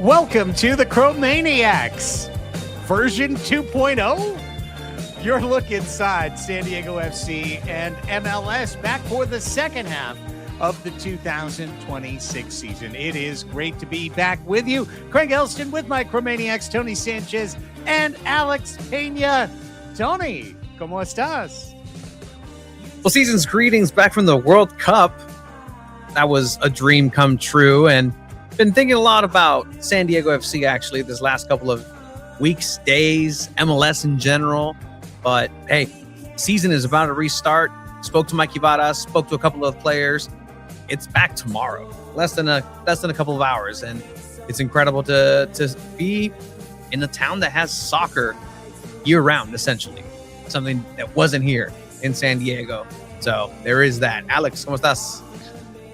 Welcome to the Chromaniacs, version 2.0. Your look inside San Diego FC and MLS back for the second half of the 2026 season. It is great to be back with you. Craig Elston with my Chromaniacs, Tony Sanchez and Alex Pena. Tony, ¿cómo estás? Well, season's greetings back from the World Cup. That was a dream come true, and been thinking a lot about San Diego FC actually this last couple of weeks, days, MLS in general. But hey, season is about to restart. Spoke to Mike Ibarra, spoke to a couple of players. It's back tomorrow, less than a couple of hours, and it's incredible to be in a town that has soccer year round, essentially. Something that wasn't here in San Diego. So there is that. Alex, ¿cómo estás?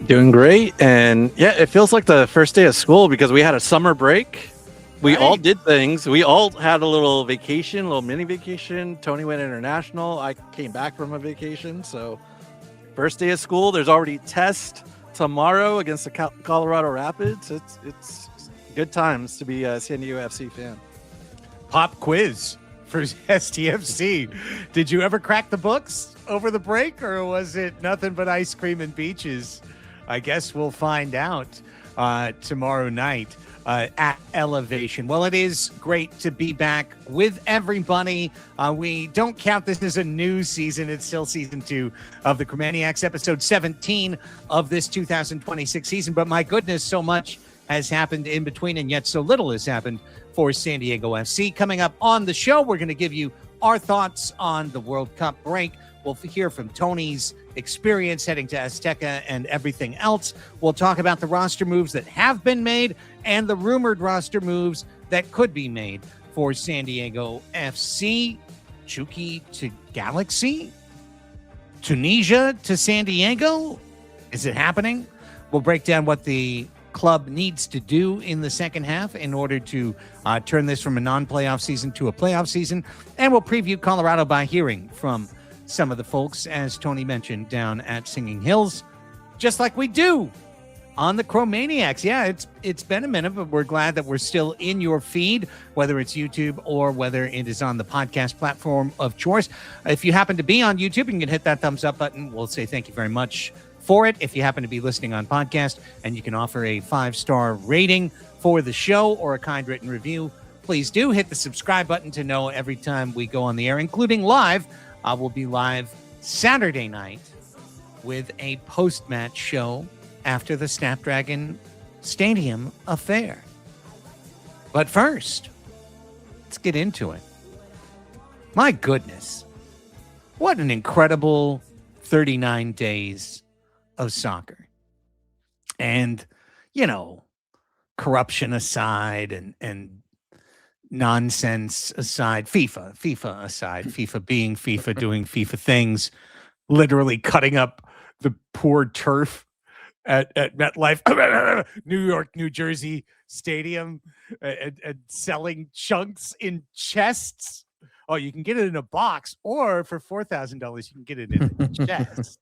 Doing great. And yeah, it feels like the first day of school because we had a summer break. We all did things. We all had a little vacation, a little mini vacation. Tony went international. I came back from a vacation. So first day of school, there's already test tomorrow against the Colorado Rapids. It's good times to be a San Diego FC fan. Pop quiz for SDFC. Did you ever crack the books over the break, or was it nothing but ice cream and beaches? I guess we'll find out tomorrow night at Elevation. Well, it is great to be back with everybody. We don't count this as a new season. It's still season 2 of the Chromaniacs, episode 17 of this 2026 season. But my goodness, so much has happened in between, and yet so little has happened for San Diego FC. Coming up on the show, we're going to give you our thoughts on the World Cup break. We'll hear from Tony's experience heading to Azteca and everything else. We'll talk about the roster moves that have been made and the rumored roster moves that could be made for San Diego FC. Chucky to Galaxy? Tunisia to San Diego? Is it happening? We'll break down what the club needs to do in the second half in order to turn this from a non-playoff season to a playoff season. And we'll preview Colorado by hearing from some of the folks, as Tony mentioned, down at Singing Hills, just like we do on the Chromaniacs. Yeah, it's been a minute, but we're glad that we're still in your feed, whether it's YouTube or whether it is on the podcast platform of choice. If you happen to be on YouTube, you can hit that thumbs up button. We'll say thank you very much for it. If you happen to be listening on podcast and you can offer a 5-star rating for the show or a kind written review, please do hit the subscribe button to know every time we go on the air, including live. We'll be live Saturday night with a post-match show after the Snapdragon Stadium affair. But first, let's get into it. My goodness, what an incredible 39 days of soccer. And, you know, corruption aside and nonsense aside, FIFA aside, FIFA being FIFA, doing FIFA things, literally cutting up the poor turf at MetLife, New York, New Jersey Stadium, and selling chunks in chests. Oh, you can get it in a box, or for $4,000, you can get it in a chest.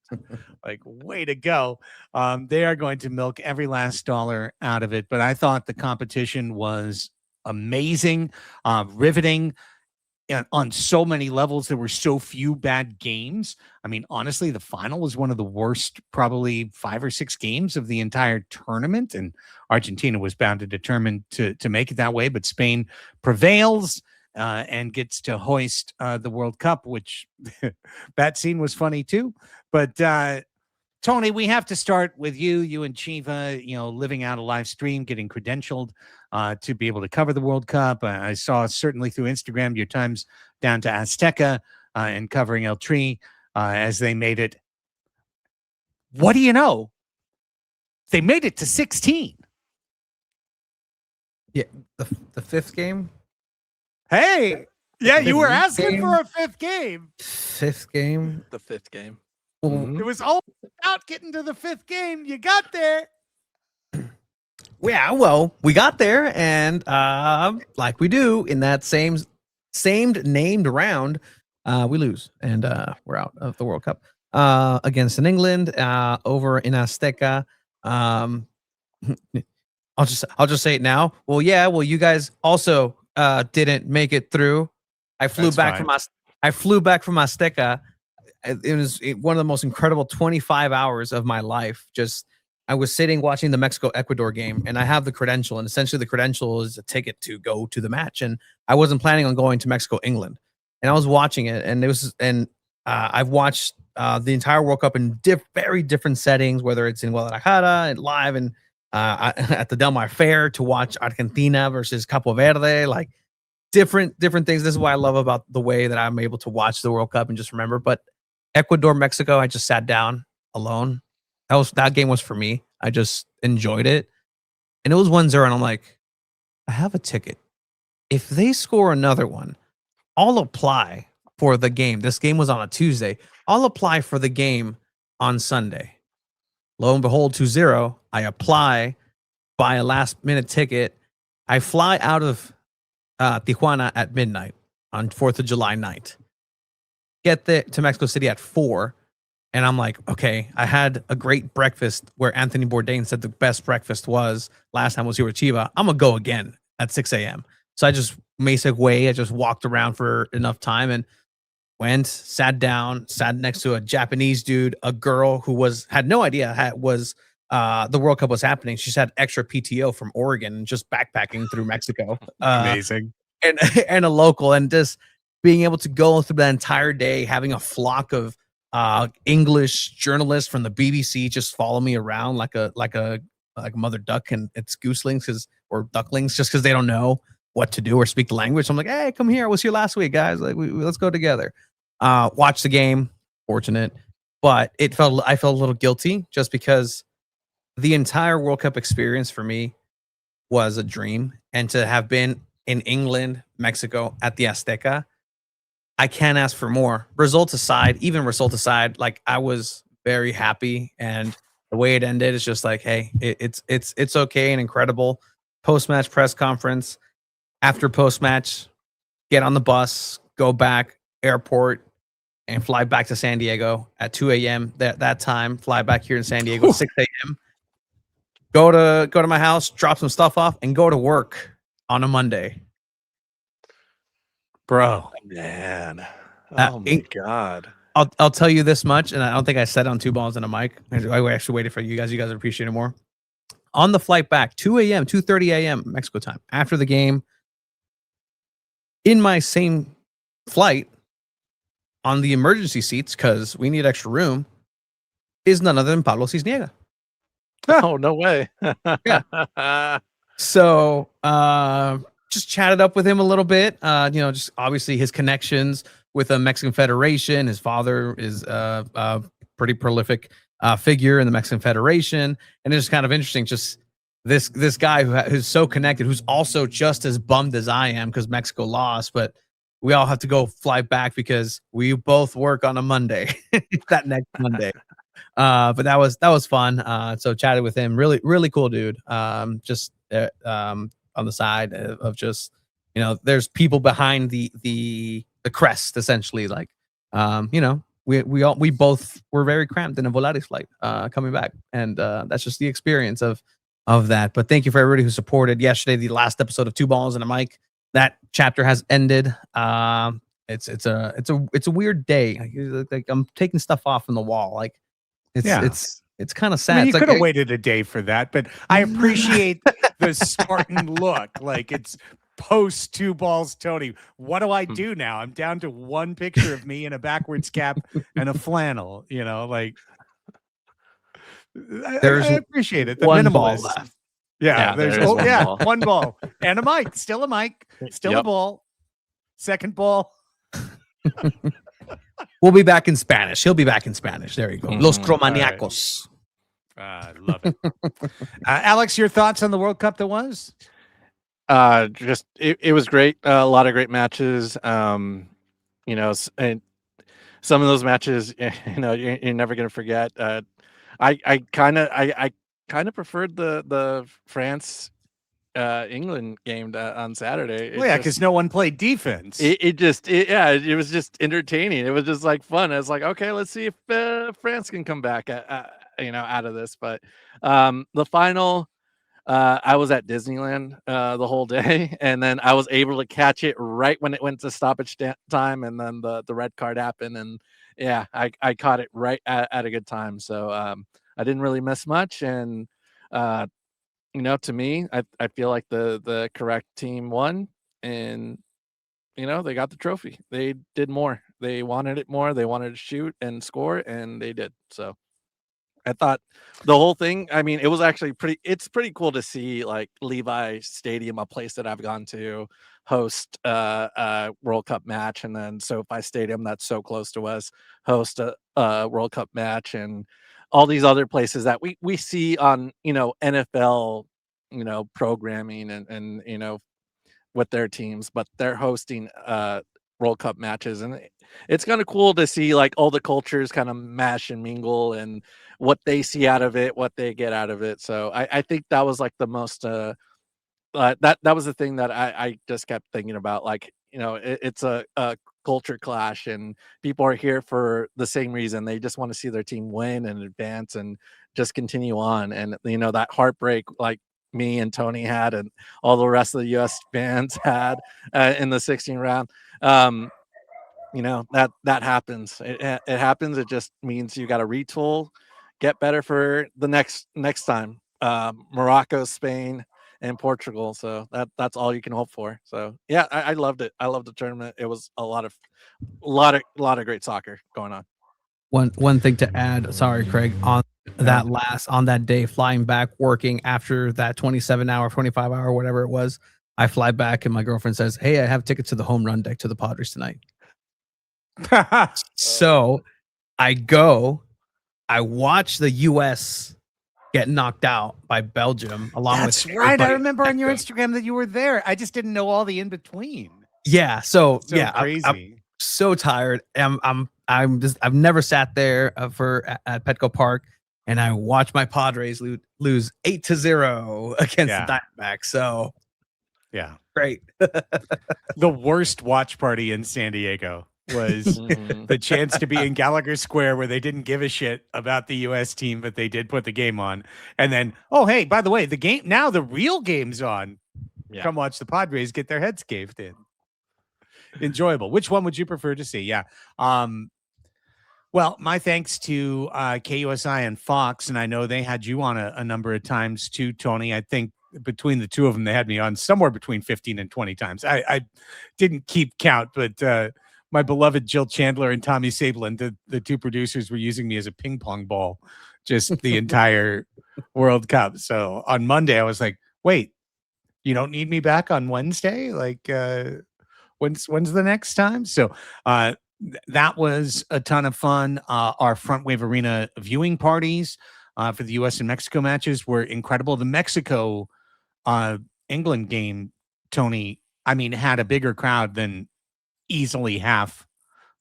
Like, way to go. They are going to milk every last dollar out of it. But I thought the competition was amazing, riveting on so many levels. There were so few bad games. I mean, honestly, the final was one of the worst, probably 5 or 6 games of the entire tournament, and Argentina was bound and determined to make it that way. But Spain prevails and gets to hoist the World Cup, which that scene was funny too. But Tony, we have to start with you and Chiva, living out a live stream, getting credentialed to be able to cover the World Cup. I saw certainly through Instagram your times down to Azteca and covering El Tri as they made it. What do you know? They made it to 16. Yeah, the fifth game. Hey, yeah, you were asking game. for a fifth game. Fifth game. The fifth game. It was all about getting to the fifth game. You got there. Yeah, well, we got there, and like we do in that same named round, we lose, and we're out of the World Cup against England over in Azteca. I'll just say it now. Well, yeah. Well, you guys also didn't make it through. I flew That's back fine. from Azteca. It was one of the most incredible 25 hours of my life. Just I was sitting watching the Mexico Ecuador game, and I have the credential, and essentially the credential is a ticket to go to the match. And I wasn't planning on going to Mexico England, and I was watching it, and I've watched the entire World Cup in very different settings, whether it's in Guadalajara and live and at the Del Mar Fair to watch Argentina versus Capo Verde, like different things. This is what I love about the way that I'm able to watch the World Cup and just remember. But Ecuador, Mexico, I just sat down alone. That game was for me. I just enjoyed it. And it was 1-0, and I'm like, I have a ticket. If they score another one, I'll apply for the game. This game was on a Tuesday. I'll apply for the game on Sunday. Lo and behold, 2-0. I apply, buy a last-minute ticket. I fly out of Tijuana at midnight on 4th of July night. Get there to Mexico City at 4. And I'm like, okay, I had a great breakfast where Anthony Bourdain said the best breakfast was last time was here with Chiva. I'm going to go again at 6 a.m. So I just I just walked around for enough time and went, sat next to a Japanese dude, a girl who had no idea the World Cup was happening. She's had extra PTO from Oregon and just backpacking through Mexico. Amazing. And a local, and just being able to go through that entire day, having a flock of English journalists from the BBC just follow me around like a mother duck and its gooselings or ducklings, just because they don't know what to do or speak the language. I'm like, hey, come here. I was here last week, guys. Like, let's go together. Watch the game. Fortunate, but I felt a little guilty just because the entire World Cup experience for me was a dream, and to have been in England, Mexico at the Azteca, I can't ask for more. Result aside, like I was very happy, and the way it ended is just like, hey, it's okay and incredible. Post-match press conference, after post-match, get on the bus, go back, airport, and fly back to San Diego at 2 a.m. That time, fly back here in San Diego at 6 a.m. Go to my house, drop some stuff off, and go to work on a Monday. Bro, man. Oh my God. I'll tell you this much, and I don't think I said on Two Balls and a Mic. I actually waited for you guys. You guys appreciate it more. On the flight back, 2 a.m., 2:30 a.m. Mexico time, after the game, in my same flight, on the emergency seats, because we need extra room, is none other than Pablo Cisniega. Oh, no way. Yeah. So just chatted up with him a little bit. Just obviously his connections with the Mexican Federation. His father is a pretty prolific figure in the Mexican Federation, and it's just kind of interesting. Just this guy who's so connected, who's also just as bummed as I am because Mexico lost, but we all have to go fly back because we both work on a Monday, that next Monday. But that was fun. So chatted with him. Really, really cool dude. On the side of just, there's people behind the crest, essentially. Like, we both were very cramped in a Volaris flight coming back, and that's just the experience of that. But thank you for everybody who supported yesterday, the last episode of Two Balls and a Mic. That chapter has ended. It's a weird day. Like I'm taking stuff off from the wall. Like it's kind of sad. I mean, you It's could like, have waited a day for that, but I appreciate the Spartan look. Like it's post Two Balls, Tony. What do I do now? I'm down to one picture of me in a backwards cap and a flannel. I appreciate it. The one minimalist. ball left. Yeah, there there's is one ball. one ball and a mic, still a mic, still a ball, second ball. We'll be back in Spanish. He'll be back in Spanish. There you go. Los Chromaniacs. I love it. Alex, your thoughts on the World Cup that was? Just it was great. A lot of great matches. And some of those matches, you're never gonna forget. I kind of preferred the France England game on Saturday. Well, yeah, because no one played defense. It was just entertaining. It was just like fun. I was like, okay, let's see if France can come back out of this. But the final, I was at Disneyland the whole day, and then I was able to catch it right when it went to stoppage time, and then the red card happened, and yeah, I caught it right at a good time. So I didn't really miss much, and uh, to me, I feel like the correct team won, and they got the trophy. They did more. They wanted it more. They wanted to shoot and score, and they did. So I thought the whole thing, I mean, it was actually it's pretty cool to see like Levi Stadium, a place that I've gone to, host a World Cup match, and then SoFi Stadium, that's so close to us, host a World Cup match, and all these other places that we see on, NFL, programming and with their teams, but they're hosting World Cup matches, and it's kind of cool to see like all the cultures kind of mash and mingle, and what they see out of it, what they get out of it. So I think that was like the most that was the thing that I just kept thinking about. Like, it's a culture clash, and people are here for the same reason. They just want to see their team win and advance and just continue on. And that heartbreak, like me and Tony had, and all the rest of the U.S. fans had in the 16 round. That happens. It happens. It just means you got to retool, get better for the next time. Morocco, Spain, and Portugal. So that's all you can hope for. So yeah, I loved it. I loved the tournament. It was a lot of great soccer going on. One thing to add, sorry, Craig, on that day, flying back, working after that 27-hour, 25-hour, whatever it was, I fly back and my girlfriend says, "Hey, I have tickets to the home run deck to the Padres tonight." So I go, I watch the U.S. get knocked out by Belgium along That's with right. I remember on your Instagram that you were there. I just didn't know all the in between. Yeah. So yeah, crazy. I'm so tired. I've never sat there at Petco Park, and I watched my Padres lose 8-0 against the Diamondbacks. So yeah, great. The worst watch party in San Diego was the chance to be in Gallagher Square, where they didn't give a shit about the U.S. team, but they did put the game on. And then, oh, hey, by the way, the real game's on. Yeah. Come watch the Padres get their heads caved in. Enjoyable. Which one would you prefer to see? Yeah. Well, my thanks to KUSI and Fox, and I know they had you on a number of times too, Tony. I think between the two of them, they had me on somewhere between 15 and 20 times. I didn't keep count, but my beloved Jill Chandler and Tommy Sablin, the two producers, were using me as a ping pong ball just the entire World Cup. So on Monday, I was like, wait, you don't need me back on Wednesday? Like, when's the next time? So that was a ton of fun. Our Front Wave Arena viewing parties for the U.S. and Mexico matches were incredible. The Mexico England game, Tony, I mean, had a bigger crowd than easily half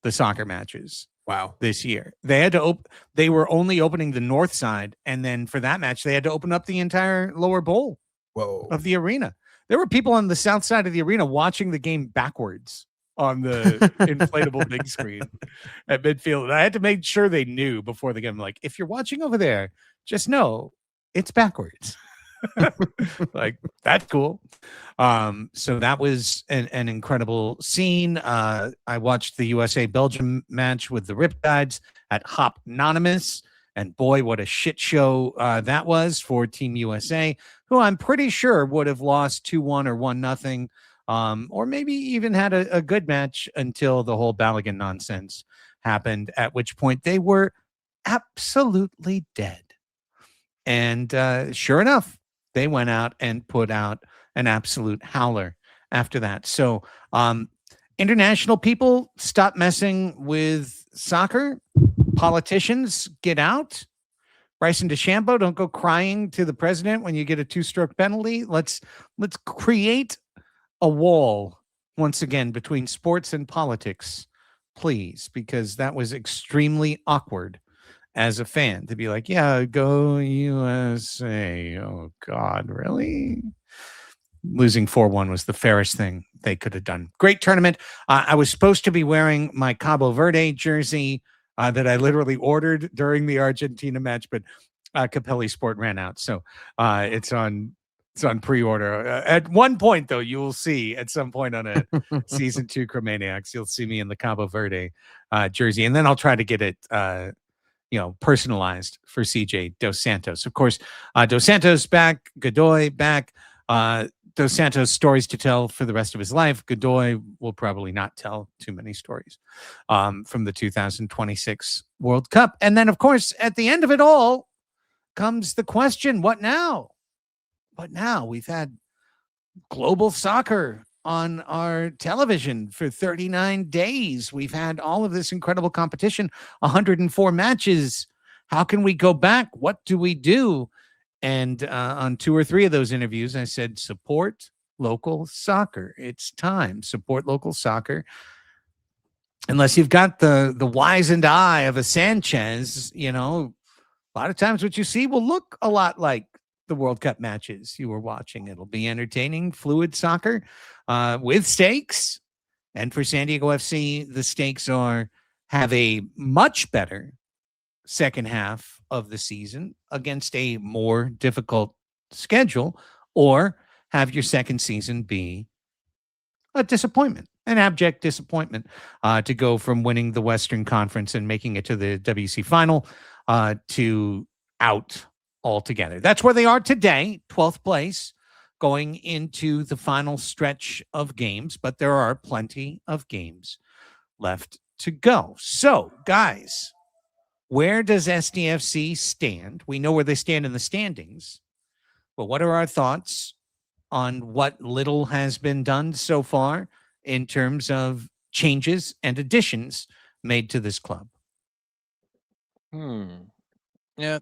the soccer matches. Wow. This year. They had to they were only opening the north side, and then for that match, they had to open up the entire lower bowl of the arena. There were people on the south side of the arena watching the game backwards on the inflatable big screen at midfield. And I had to make sure they knew before the game, like, if you're watching over there, just know it's backwards. Like, that's cool. So that was an incredible scene. I watched the USA Belgium match with the Riptides at Hop Anonymous, and boy, what a shit show that was for Team USA, who I'm pretty sure would have lost 2-1 or 1-0, or maybe even had a good match until the whole Balogun nonsense happened, at which point they were absolutely dead. And sure enough, they went out and put out an absolute howler after that. So international people, stop messing with soccer. Politicians, get out. Bryson DeChambeau, don't go crying to the president when you get a 2-stroke penalty. Let's create a wall once again between sports and politics, please, because that was extremely awkward as a fan to be like, yeah, go USA. Oh God, really? Losing 4-1 was the fairest thing they could have done. Great tournament. I was supposed to be wearing my Cabo Verde jersey that I literally ordered during the Argentina match, but Capelli Sport ran out. So it's on It's on pre-order. At one point, though, you will see at some point on a season 2 Chromaniacs, you'll see me in the Cabo Verde jersey, and then I'll try to get it, personalized for CJ Dos Santos. Of course, Dos Santos back, Godoy back. Dos Santos stories to tell for the rest of his life. Godoy will probably not tell too many stories from the 2026 World Cup. And then, of course, at the end of it all comes the question: what now? What now? We've had global soccer on our television for 39 days. We've had all of this incredible competition, 104 matches. How can we go back? What do we do? And on 2 or 3 of those interviews, I said, support local soccer. It's time. Support local soccer. Unless you've got the wizened eye of a Sanchez, a lot of times what you see will look a lot like the World Cup matches you were watching. It'll be entertaining, fluid soccer with stakes. And for San Diego FC, the stakes are have a much better second half of the season against a more difficult schedule, or have your second season be a disappointment, an abject disappointment, to go from winning the Western Conference and making it to the WC final to out altogether. That's where they are today, 12th place, going into the final stretch of games, but there are plenty of games left to go. So, guys, where does SDFC stand? We know where they stand in the standings, but what are our thoughts on what little has been done so far in terms of changes and additions made to this club? Yeah,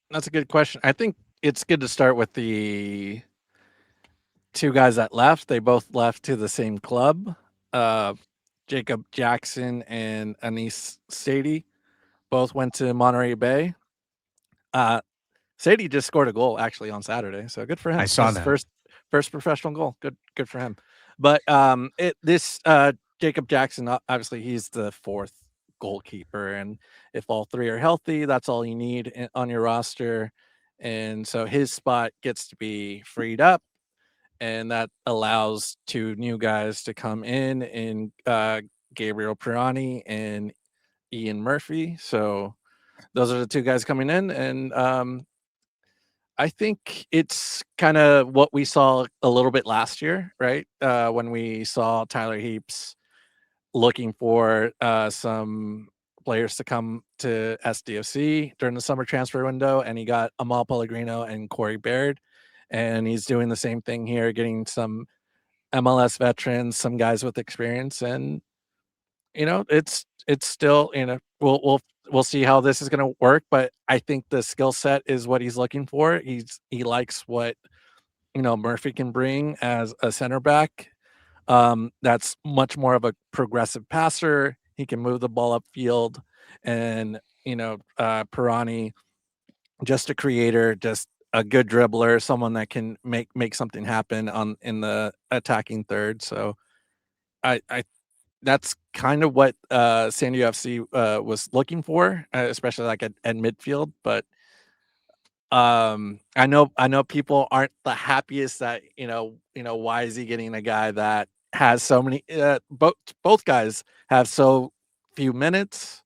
that's a good question. I think it's good to start with the 2 guys that left. They both left to the same club. Jacob Jackson and Anis Sadie both went to Monterey Bay. Sadie just scored a goal actually on Saturday, so good for him. I saw His that. first professional goal. Good for him. But Jacob Jackson, obviously he's the 4th goalkeeper, and if all 3 are healthy, that's all you need on your roster. And so his spot gets to be freed up, and that allows 2 new guys to come in Gabriel Pirani and Ian Murphy. So those are the 2 guys coming in, and I think it's kind of what we saw a little bit last year, right? When we saw Tyler Heaps looking for some players to come to SDFC during the summer transfer window, and he got Amal Pellegrino and Corey Baird, and he's doing the same thing here, getting some MLS veterans, some guys with experience, and it's still, we'll see how this is going to work, but I think the skill set is what he's looking for. He likes what Murphy can bring as a center back. That's much more of a progressive passer. He can move the ball upfield, and Pirani, just a creator, just a good dribbler, someone that can make something happen in the attacking third. So I that's kind of what San Diego FC was looking for, especially like at midfield. But I know people aren't the happiest that why is he getting a guy that has so many both guys have so few minutes.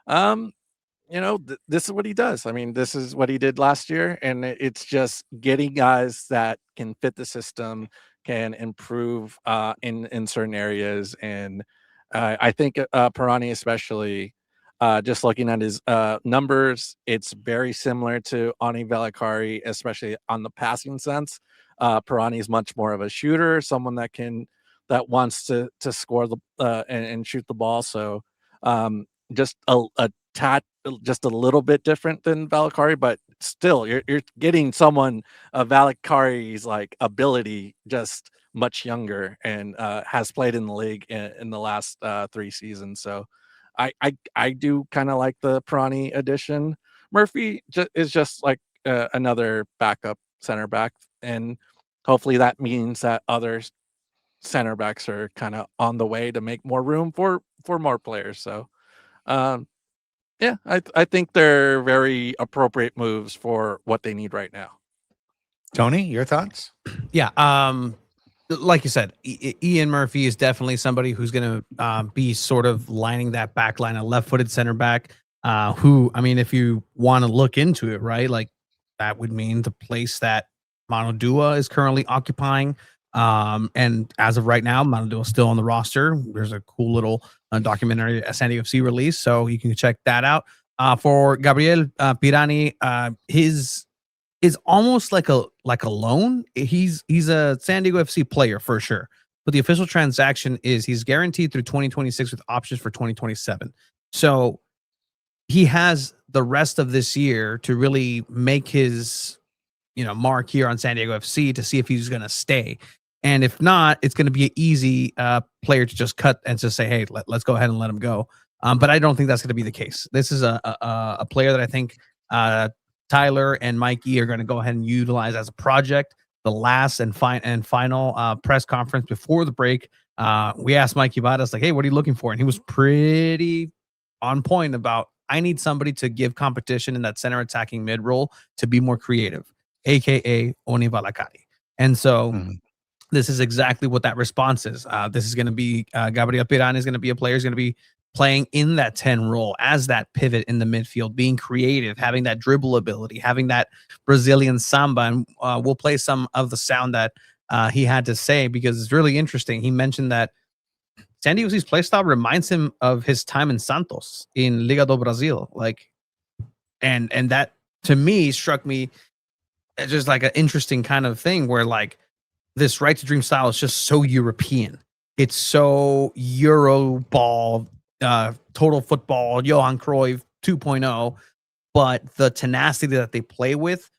This is what he does. I mean, this is what he did last year, and it's just getting guys that can fit the system, can improve in certain areas. And I think Pirani, especially, just looking at his numbers, it's very similar to Ani Velikari, especially on the passing sense. Pirani is much more of a shooter, someone that wants to score and shoot the ball. So just just a little bit different than Valikari, but still you're getting someone of Valikari's like ability, just much younger, and has played in the league in the last 3 seasons. So I do kind of like the Pirani addition. Murphy is just like another backup center back, and hopefully that means that other center backs are kind of on the way to make more room for more players. So yeah, I think they're very appropriate moves for what they need right now. Tony, your thoughts? Yeah. Like you said, Ian Murphy is definitely somebody who's going to be sort of lining that back line, a left-footed center back. Who, I mean, if you want to look into it, right, like that would mean the place that Manu Dua is currently occupying. And as of right now, Manu Dua is still on the roster. There's a cool little documentary at SanDiego.FC release, so you can check that out. For Gabriel Pirani, his is almost like a loan. He's a SanDiego.FC player for sure. But the official transaction is he's guaranteed through 2026 with options for 2027. So he has the rest of this year to really make his mark here on SanDiego.FC to see if he's going to stay. And if not, it's going to be an easy player to just cut and just say, hey, let's go ahead and let him go. But I don't think that's going to be the case. This is a player that I think Tyler and Mikey are going to go ahead and utilize as a project. The last and final press conference before the break, we asked Mikey about us, like, hey, what are you looking for? And he was pretty on point about, I need somebody to give competition in that center attacking mid role to be more creative, aka Oni Valakari. And so this is exactly what that response is. This is going to be Gabriel Pirani is going to be a player who's going to be playing in that 10 role as that pivot in the midfield, being creative, having that dribble ability, having that Brazilian samba. And we'll play some of the sound that he had to say, because it's really interesting. He mentioned that SanDiego's play style reminds him of his time in Santos in Liga do Brasil. Like, and that to me struck me as just like an interesting kind of thing where like this right to dream style is just so European. It's so Euro ball, total football, Johan Cruyff 2.0, but the tenacity that they play with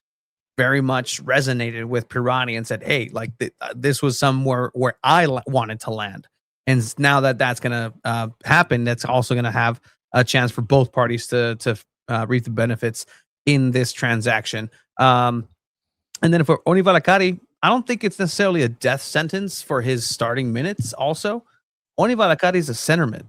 very much resonated with Pirani and said, hey, like this was somewhere where I wanted to land. And now that that's going to happen, that's also going to have a chance for both parties to reap the benefits in this transaction. And then for Oni Valakari, I don't think it's necessarily a death sentence for his starting minutes also. Oni Valakari is a center mid.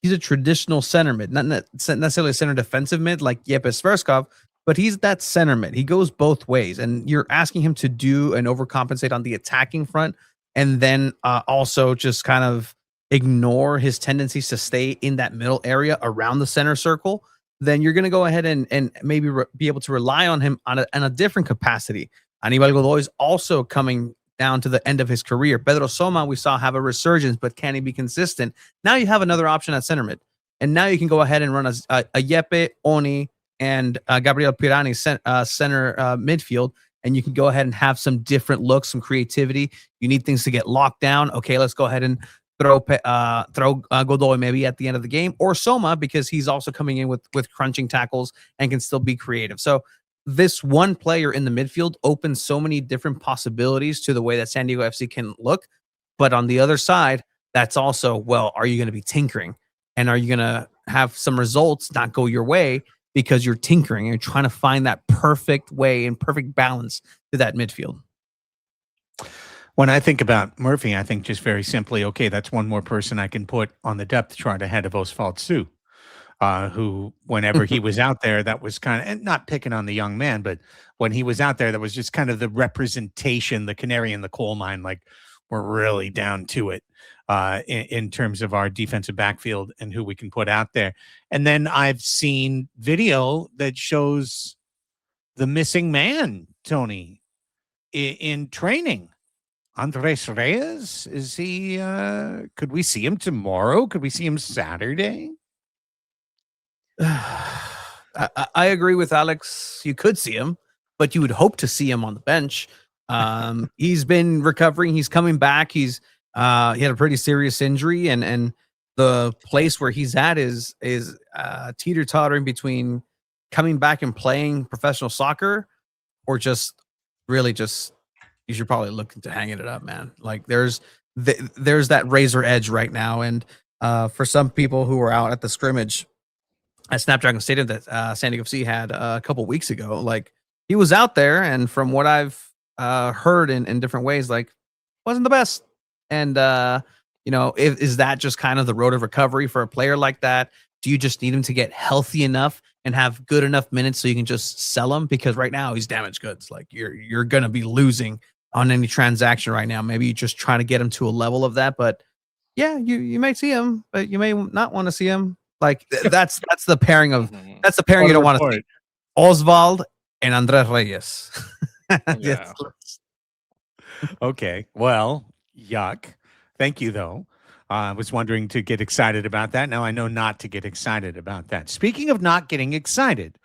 He's a traditional center mid, not necessarily a center defensive mid like Yepes Verskov, but he's that center mid. He goes both ways, and you're asking him to do and overcompensate on the attacking front, and then also just kind of ignore his tendencies to stay in that middle area around the center circle. Then you're going to go ahead and maybe be able to rely on him on a different capacity. Aníbal Godoy is also coming down to the end of his career. Pedro Soma, we saw have a resurgence, but can he be consistent? Now you have another option at center mid. And now you can go ahead and run a Yepe, Oni, and Gabriel Pirani center midfield. And you can go ahead and have some different looks, some creativity. You need things to get locked down. Okay, let's go ahead and throw Godoy maybe at the end of the game, or Soma, because he's also coming in with crunching tackles and can still be creative. So this one player in the midfield opens so many different possibilities to the way that SanDiego.FC can look. But on the other side, that's also, well, are you going to be tinkering? And are you going to have some results not go your way because you're tinkering and you're trying to find that perfect way and perfect balance to that midfield? When I think about Murphy, I think just very simply, okay, that's one more person I can put on the depth chart ahead of Oswald Su. Who, whenever he was out there, that was kind of, and not picking on the young man, but when he was out there, that was just kind of the representation, the canary in the coal mine. Like, we're really down to it in terms of our defensive backfield and who we can put out there. And then I've seen video that shows the missing man, Tony, in training. Andres Reyes, is he, could we see him tomorrow? Could we see him Saturday? I agree with Alex. You could see him, but you would hope to see him on the bench. He's been recovering. He's coming back. He had a pretty serious injury, and the place where he's at is teeter-tottering between coming back and playing professional soccer, or just really just you should probably look into hanging it up, man. Like there's that razor edge right now, and for some people who were out at the scrimmage at Snapdragon Stadium that SanDiego.FC had a couple weeks ago, like he was out there, and from what I've heard in different ways, like wasn't the best. And is that just kind of the road of recovery for a player like that? do you just need him to get healthy enough and have good enough minutes so you can just sell him? Because right now he's damaged goods. Like you're gonna be losing on any transaction right now. Maybe you just trying to get him to a level of that. But yeah, you may see him, but you may not want to see him. Like that's the pairing of that's the pairing you don't want to see. Oswald and Andres Reyes. Yeah. Okay. Well, yuck. Thank you, though. I was wondering to get excited about that. Now I know not to get excited about that. Speaking of not getting excited,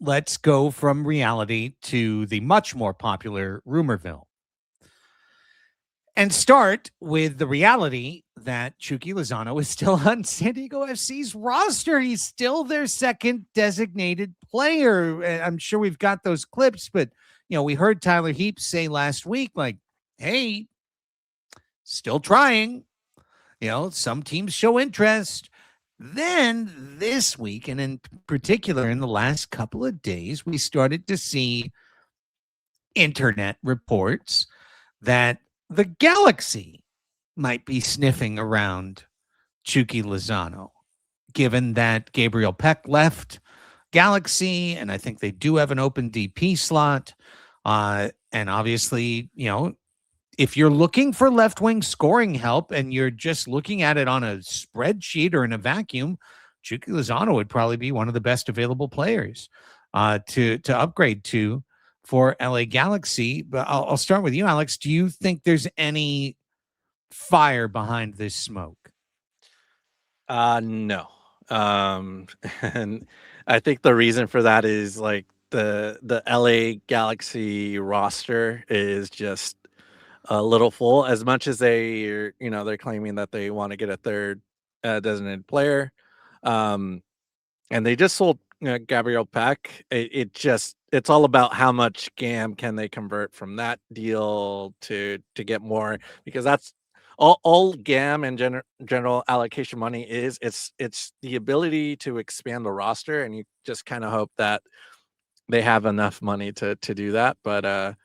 let's go from reality to the much more popular Rumorville. And start with the reality that Chucky Lozano is still on San Diego FC's roster. He's still their second designated player. And I'm sure we've got those clips, but we heard Tyler Heaps say last week, like, hey, still trying. Some teams show interest. Then this week, and in particular in the last couple of days, we started to see internet reports that the Galaxy might be sniffing around Chucky Lozano, given that Gabriel Peck left Galaxy, and I think they do have an open DP slot. And obviously, if you're looking for left wing scoring help and you're just looking at it on a spreadsheet or in a vacuum, Chucky Lozano would probably be one of the best available players to upgrade to for LA Galaxy. But I'll start with you, Alex. Do you think there's any fire behind this smoke? No. And I think the reason for that is like the LA Galaxy roster is just a little full. As much as they're claiming that they want to get a third designated player, and they just sold Gabriel Peck. It's all about how much GAM can they convert from that deal to get more, because that's all GAM and general allocation money is. It's the ability to expand the roster, and you just kind of hope that they have enough money to do that. But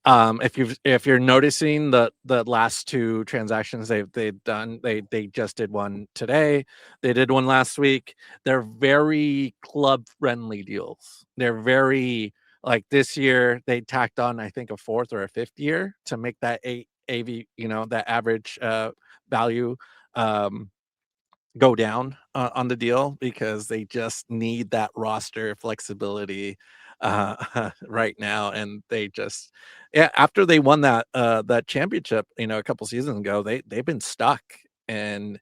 if you're noticing the last two transactions they've done, they just did one today. They did one last week. They're very club friendly deals. They're very, like, this year they tacked on, I think, a fourth or a fifth year to make that AV, that average value go down on the deal, because they just need that roster flexibility right now. And they just, after they won that championship, a couple seasons ago, they've been stuck. And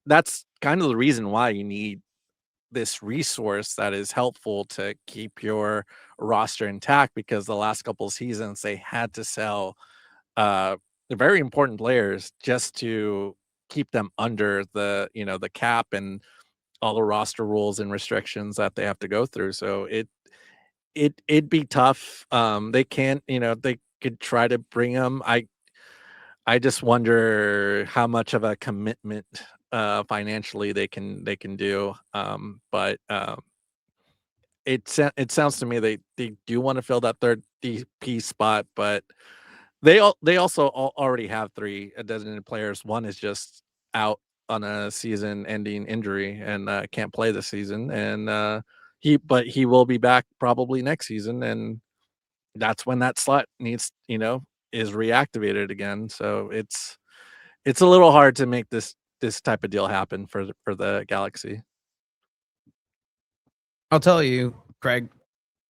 that's kind of the reason why you need this resource that is helpful to keep your roster intact, because the last couple of seasons they had to sell the very important players just to keep them under the cap and all the roster rules and restrictions that they have to go through. So it'd be tough. They can't, they could try to bring them. I just wonder how much of a commitment financially they can do. But it sounds to me they do want to fill that third DP spot, but they also already have three designated players. One is just out on a season-ending injury and can't play this season, and he will be back probably next season, and that's when that slot needs is reactivated again. So it's a little hard to make this type of deal happen for the Galaxy. I'll tell you, Craig,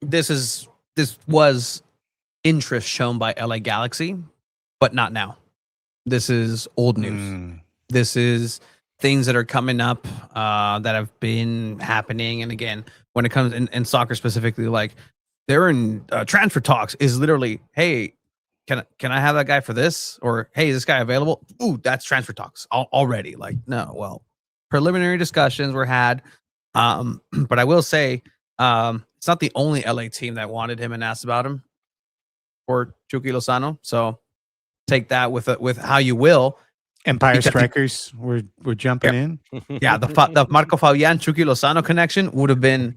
this was interest shown by LA Galaxy, but not now. This is old news. This is things that are coming up that have been happening. And again, when it comes in soccer specifically, like they're in transfer talks is literally, hey, can I have that guy for this? Or, hey, is this guy available? Ooh, that's transfer talks already. Like, no, well, preliminary discussions were had. But I will say it's not the only LA team that wanted him and asked about him for Chucky Lozano. So take that with how you will. Empire Strikers were jumping in. Yeah, the Marco Fabian Chucky Lozano connection would have been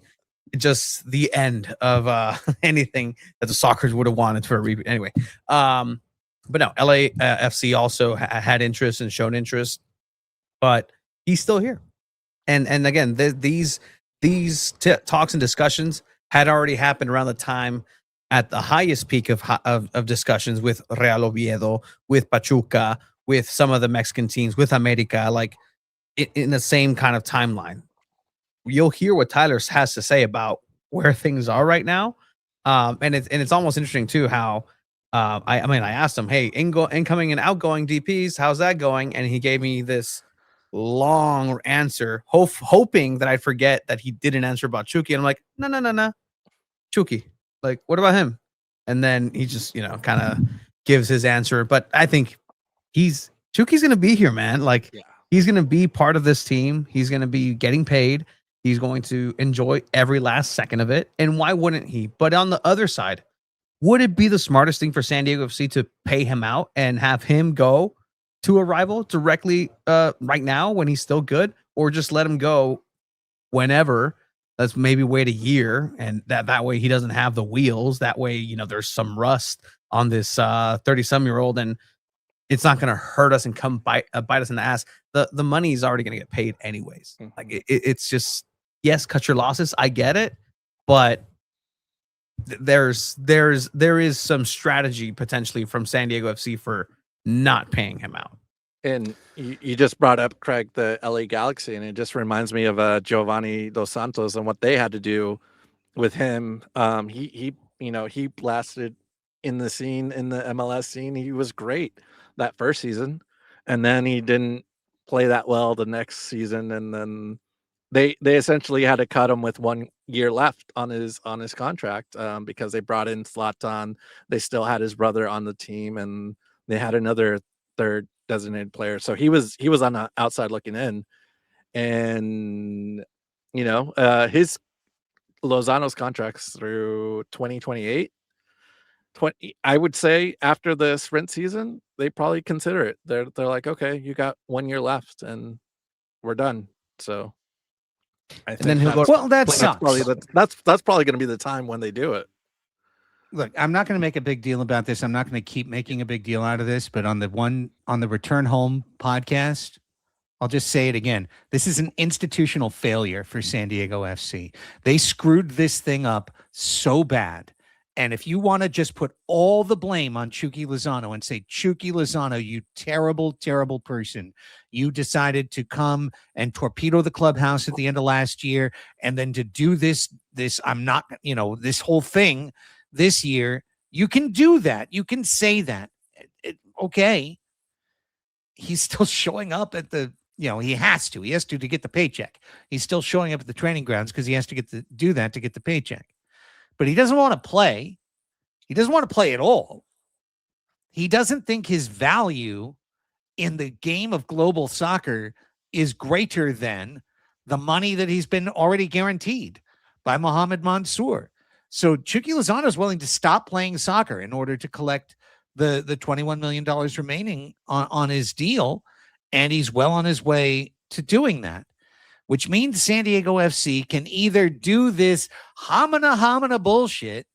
just the end of anything that the Sockers would have wanted for a repeat. Anyway, but no, LA FC also had interest and shown interest, but he's still here. And again, these talks and discussions had already happened around the time at the highest peak of discussions with Real Oviedo, with Pachuca, with some of the Mexican teams, with America, like in the same kind of timeline. You'll hear what Tyler has to say about where things are right now. And it's almost interesting too how I mean I asked him, hey, incoming and outgoing DPs, how's that going? And he gave me this long answer, hoping that I'd forget that he didn't answer about Chucky. And I'm like, no, Chucky. Like, what about him? And then he just, kind of gives his answer. But I think Chucky's gonna be here, man. Like, Yeah. he's gonna be part of this team. He's gonna be getting paid. He's going to enjoy every last second of it. And why wouldn't he? But on the other side, would it be the smartest thing for San Diego FC to pay him out and have him go to a rival directly right now when he's still good, or just let him go whenever? Let's maybe wait a year, and that way he doesn't have the wheels. That way, there's some rust on this 30-some-year-old, and it's not going to hurt us and come bite us in the ass. The money is already going to get paid anyways. Like it's just, yes, cut your losses. I get it, but there is some strategy potentially from San Diego FC for not paying him out. And you just brought up, Craig, the LA Galaxy, and it just reminds me of Giovanni Dos Santos and what they had to do with him. He blasted in the scene, in the MLS scene. He was great that first season, and then he didn't play that well the next season, and then they essentially had to cut him with 1 year left on his contract because they brought in Zlatan. They still had his brother on the team, and they had another third designated player. So he was on the outside looking in, and his Lozano's contracts through 2028. I would say after the sprint season, they probably consider it. They're like, okay, you got 1 year left, and we're done. So I think then he'll go. Well, that sucks. That's probably going to be the time when they do it. Look, I'm not going to make a big deal about this. I'm not going to keep making a big deal out of this, but on the Return Home podcast, I'll just say it again. This is an institutional failure for San Diego FC. They screwed this thing up so bad. And if you want to just put all the blame on Chucky Lozano and say, Chucky Lozano, you terrible, terrible person, you decided to come and torpedo the clubhouse at the end of last year, and then to do this this whole thing this year, you can do that. You can say that. Okay. He's still showing up at the, he has to get the paycheck. He's still showing up at the training grounds because he has to do that to get the paycheck. But he doesn't want to play. He doesn't want to play at all. He doesn't think his value in the game of global soccer is greater than the money that he's been already guaranteed by Mohamed Mansour. So Chucky Lozano is willing to stop playing soccer in order to collect the $21 million remaining on his deal. And he's well on his way to doing that, which means San Diego FC can either do this hamana bullshit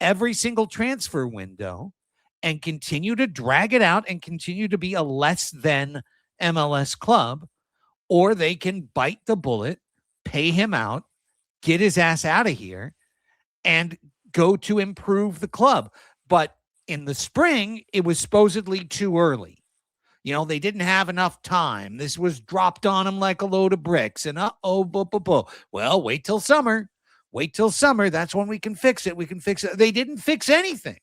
every single transfer window and continue to drag it out and continue to be a less than MLS club, or they can bite the bullet, pay him out, get his ass out of here, and go to improve the club. But in the spring, it was supposedly too early. They didn't have enough time. This was dropped on them like a load of bricks. And well, wait till summer. Wait till summer. That's when we can fix it. We can fix it. They didn't fix anything.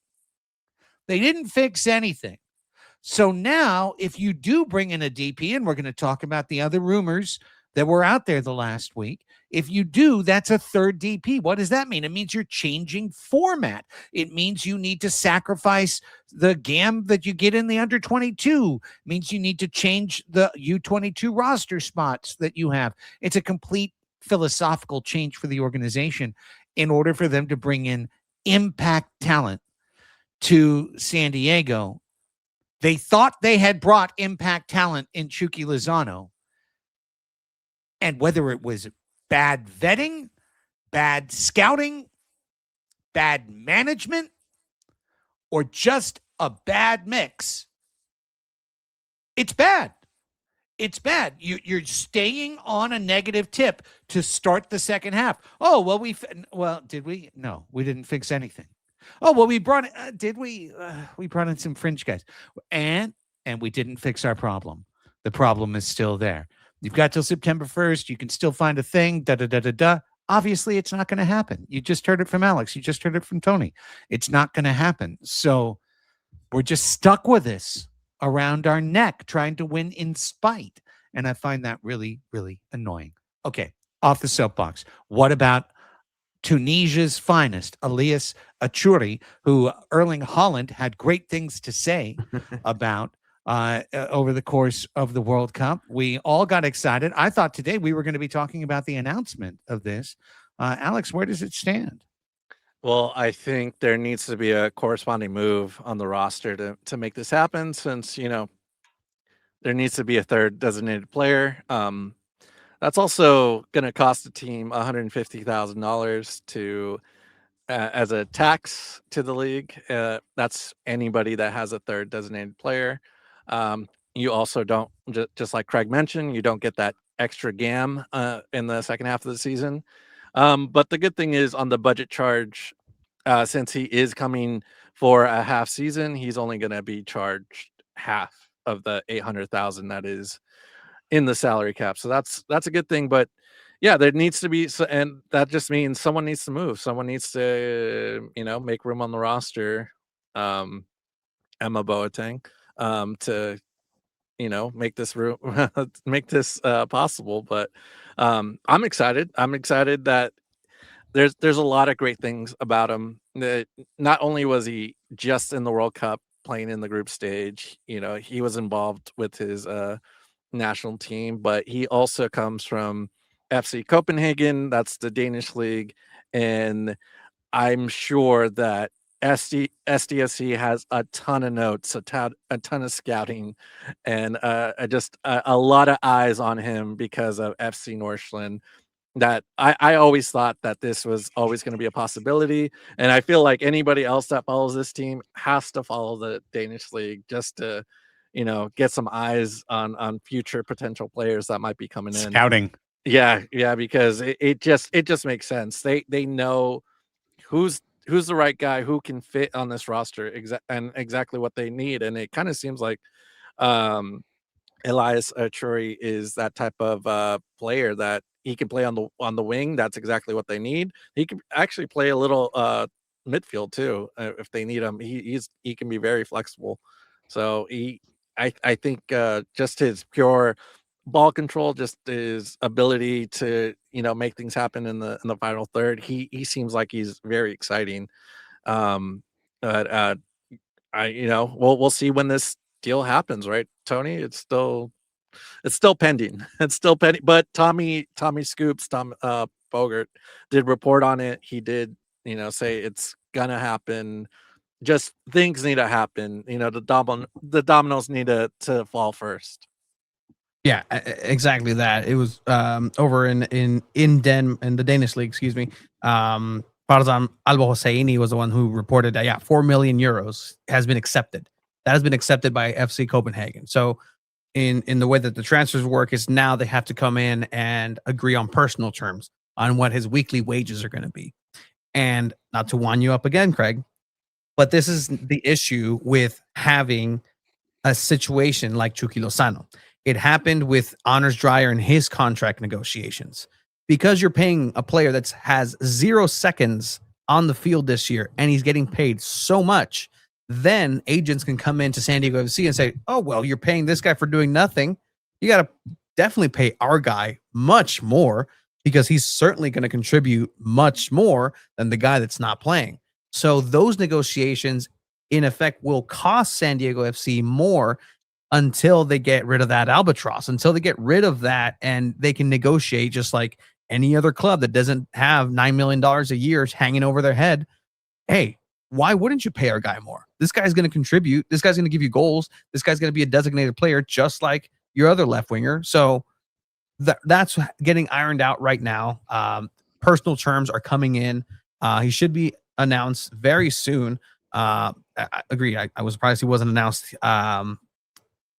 So now, if you do bring in a DP, and we're going to talk about the other rumors that were out there the last week, if you do, that's a third DP. What does that mean? It means you're changing format. It means you need to sacrifice the GAM that you get in the under 22. It means you need to change the U22 roster spots that you have. It's a complete philosophical change for the organization in order for them to bring in impact talent to San Diego. They thought they had brought impact talent in Chucky Lozano. And whether it was bad vetting, bad scouting, bad management, or just a bad mix, it's bad. It's bad. You're staying on a negative tip to start the second half. Oh, well, did we? No, we didn't fix anything. Oh, well, did we? We brought in some fringe guys, and we didn't fix our problem. The problem is still there. You've got till September 1st. You can still find a thing. Da da da da da. Obviously, it's not going to happen. You just heard it from Alex. You just heard it from Tony. It's not going to happen. So we're just stuck with this around our neck, trying to win in spite. And I find that really, really annoying. Okay, off the soapbox. What about Tunisia's finest, Elias Achuri, who Erling Haaland had great things to say about over the course of the World Cup? We all got excited. I thought today we were going to be talking about the announcement of this. Alex, where does it stand? Well, I think there needs to be a corresponding move on the roster to make this happen, since there needs to be a third designated player. That's also going to cost the team $150,000 to as a tax to the league. That's anybody that has a third designated player. You also don't, just like Craig mentioned, you don't get that extra GAM in the second half of the season. But the good thing is, on the budget charge, since he is coming for a half season, he's only going to be charged half of the 800,000 that is in the salary cap. So that's a good thing. But yeah, there needs to be, and that just means someone needs to move. Someone needs to, make room on the roster. Emma Boateng, to make this room, make this possible. But I'm excited. I'm excited that there's a lot of great things about him. That not only was he just in the World Cup playing in the group stage, he was involved with his national team, but he also comes from FC Copenhagen. That's the Danish league, and I'm sure that SDFC has a ton of notes, a ton of scouting, and just a lot of eyes on him because of FC Northland. That I always thought that this was always going to be a possibility, and I feel like anybody else that follows this team has to follow the Danish league just to, get some eyes on future potential players that might be coming in. Scouting. Yeah, because it just makes sense. They know who's the right guy, who can fit on this roster, and exactly what they need. And it kind of seems like Elias Achuri is that type of player that he can play on the wing. That's exactly what they need. He can actually play a little midfield too if they need him. He can be very flexible. So I think just his pure ball control, just his ability to make things happen in the final third. He seems like he's very exciting. But we'll see when this deal happens, right, Tony? It's still pending. It's still pending. But Tommy Scoops, Tom Bogert did report on it. He did say it's gonna happen. Just things need to happen. The dominoes need to fall first. Yeah, exactly that. It was over in the Danish league, excuse me. Farzan Al-Hosseini was the one who reported that 4 million euros has been accepted. That has been accepted by FC Copenhagen. So in the way that the transfers work is now they have to come in and agree on personal terms on what his weekly wages are going to be. And not to wind you up again, Craig, but this is the issue with having a situation like Chucky Lozano. It happened with Anders Dreyer and his contract negotiations. Because you're paying a player that has 0 seconds on the field this year and he's getting paid so much, then agents can come into SanDiego FC and say, oh, well, you're paying this guy for doing nothing. You got to definitely pay our guy much more because he's certainly going to contribute much more than the guy that's not playing. So those negotiations, in effect, will cost SanDiego FC more until they get rid of that albatross, until they get rid of that and they can negotiate just like any other club that doesn't have $9 million a year hanging over their head. Hey, why wouldn't you pay our guy more? This guy's going to contribute. This guy's going to give you goals. This guy's going to be a designated player just like your other left winger. So that's getting ironed out right now. Personal terms are coming in. He should be announced very soon. I agree. I was surprised he wasn't announced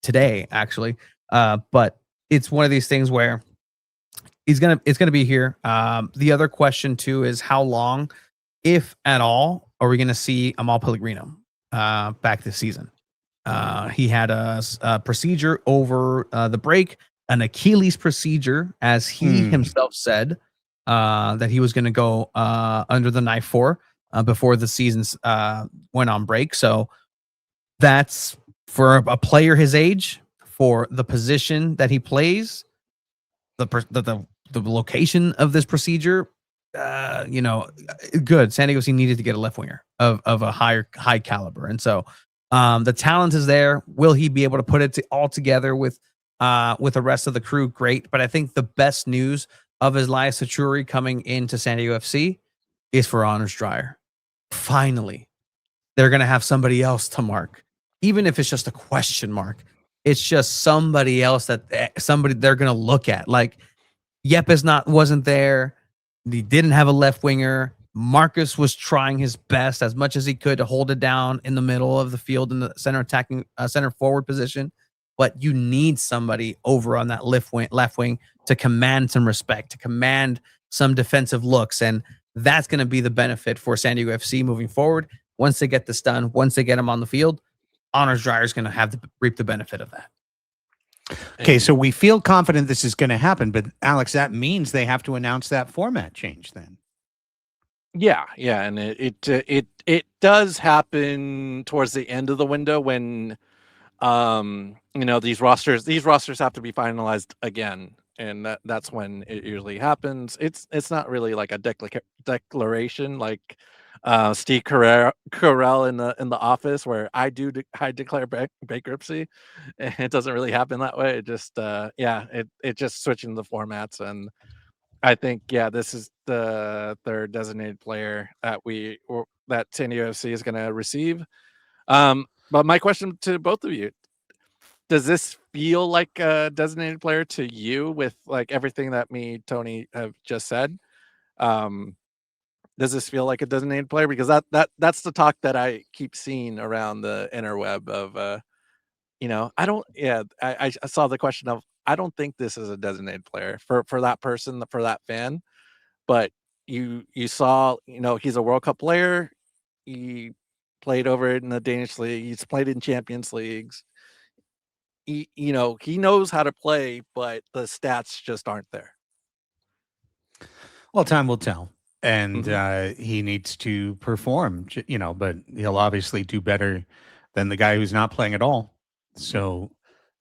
today, actually. But it's one of these things where it's gonna be here. The other question too is how long, if at all, are we gonna see Amal Pellegrino back this season? He had a procedure over the break, an Achilles procedure, as he himself said that he was going to go under the knife for before the seasons went on break. So that's for a player his age, for the position that he plays, the location of this procedure. Good. San Diego FC needed to get a left winger of a high caliber, and so the talent is there. Will he be able to put it all together with the rest of the crew? Great, but I think the best news of Elias Sachuri coming into San Diego FC is for Anders Dreyer. Finally, they're gonna have somebody else to mark, even if it's just a question mark. It's just somebody else that they're gonna look at. Like Yepes wasn't there. He didn't have a left winger. Marcus was trying his best as much as he could to hold it down in the middle of the field in the center forward position. But you need somebody over on that left wing to command some respect, to command some defensive looks. And that's going to be the benefit for San Diego FC moving forward. Once they get this done, once they get him on the field, Anders Dreyer is going to have to reap the benefit of that. Okay, so we feel confident this is going to happen, but Alex, that means they have to announce that format change then. Yeah, and it does happen towards the end of the window when these rosters have to be finalized again, and that's when it usually happens. It's not really like a declaration like Steve Carell in the Office, where I declare bankruptcy. It doesn't really happen that way. It just it just switching the formats. And I think this is the third designated player that San Diego FC is going to receive. But my question to both of you: does this feel like a designated player to you, with like everything that Tony have just said? Does this feel like a designated player? Because that's the talk that I keep seeing around the interweb of I don't. Yeah, I saw the question of, I don't think this is a designated player for that person, for that fan. But you saw, he's a World Cup player. He played over in the Danish league. He's played in Champions Leagues. He knows how to play, but the stats just aren't there. Well, time will tell. And he needs to perform, but he'll obviously do better than the guy who's not playing at all. So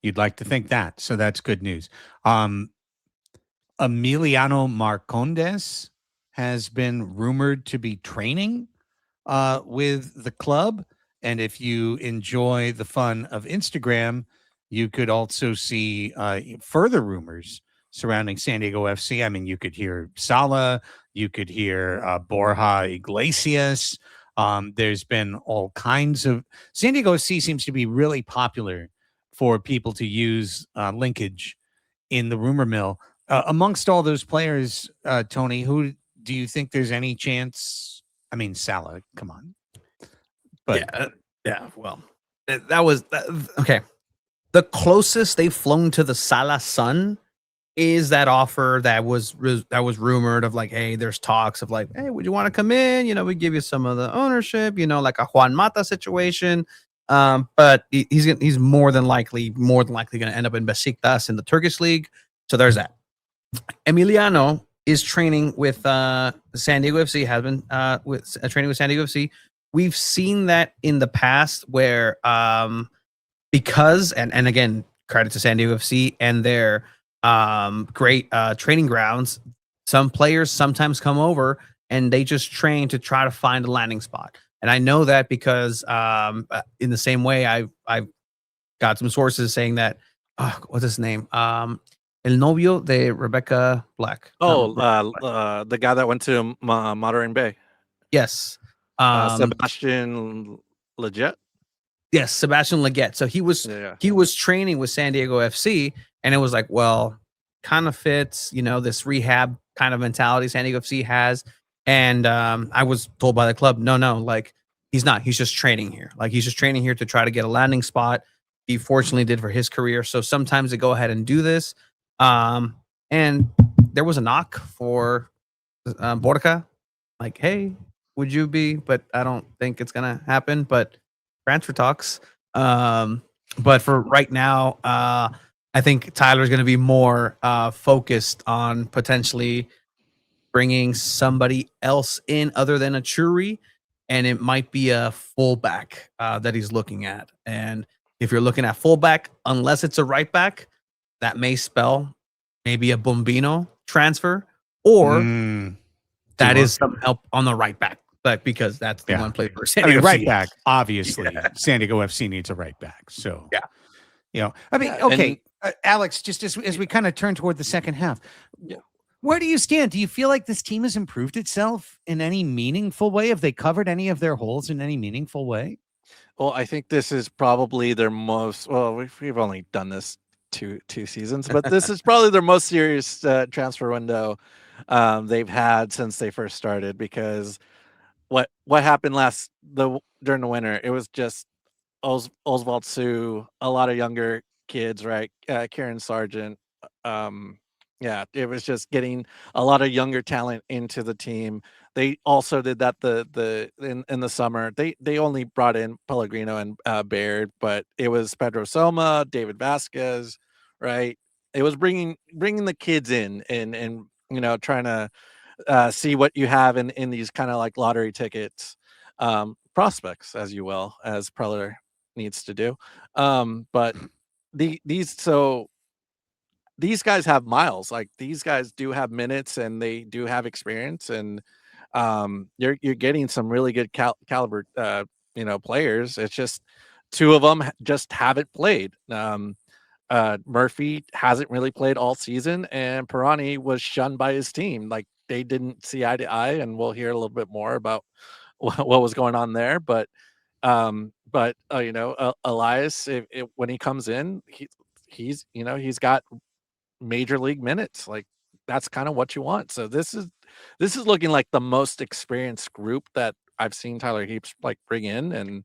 you'd like to think that. So that's good news. Emiliano Marcondes has been rumored to be training with the club. And if you enjoy the fun of Instagram, you could also see further rumors surrounding San Diego FC. I mean, you could hear Salah, you could hear Borja Iglesias. There's been all kinds of... San Diego FC seems to be really popular for people to use linkage in the rumor mill. Amongst all those players, Tony, who do you think there's any chance? I mean, Salah, come on. But well, that was okay. The closest they've flown to the Salah Sun is that offer that was rumored of, like, hey, there's talks of like, hey, would you want to come in? We give you some of the ownership, like a Juan Mata situation. But he's more than likely going to end up in Besiktas in the Turkish league. So there's that. Emiliano is training with San Diego FC. Has been training with San Diego FC. We've seen that in the past where because and again, credit to San Diego FC and their great training grounds. Some players sometimes come over and they just train to try to find a landing spot. And I know that because in the same way, I've got some sources saying that, what's his name? El novio de Rebecca Black. The guy that went to Monterey Bay. Yes. Sebastian Leggett. Yes, Sebastian Leggett. So he was training with San Diego FC, and it was like, well, kind of fits, this rehab kind of mentality San Diego FC has. And I was told by the club, no, like he's not. He's just training here. Like he's just training here to try to get a landing spot. He fortunately did for his career. So sometimes they go ahead and do this. And there was a knock for Borca, like, hey, would you be? But I don't think it's gonna happen. But transfer talks. But for right now, I think Tyler's going to be more focused on potentially bringing somebody else in other than a Churi, and it might be a fullback that he's looking at. And if you're looking at fullback, unless it's a right back, that may spell maybe a Bombino transfer, or that is some help on the right back. But because that's the one place for San Diego right back, obviously, San Diego FC needs a right back. So, okay, Alex, just as we kind of turn toward the second half, where do you stand? Do you feel like this team has improved itself in any meaningful way? Have they covered any of their holes in any meaningful way? Well, I think this is probably their most. Well, we've only done this two seasons, but this is probably their most serious transfer window they've had since they first started, because what happened during the winter, it was just Oswald Sue, a lot of younger kids, right? Kieran Sargent. It was just getting a lot of younger talent into the team. They also did that in the summer. They only brought in Pellegrino and Baird, but it was Pedro Soma, David Vasquez, right? It was bringing the kids in and trying to see what you have in these kind of like lottery tickets prospects, as you will, as Preller needs to do. But these guys have miles. Like, these guys do have minutes and they do have experience, and you're getting some really good caliber players. It's just two of them just haven't played. Murphy hasn't really played all season, and Pirani was shunned by his team. Like, they didn't see eye to eye, and we'll hear a little bit more about what was going on there. But Elias, when he comes in, he's got major league minutes. Like, that's kind of what you want. So this is looking like the most experienced group that I've seen Tyler Heaps like bring in, and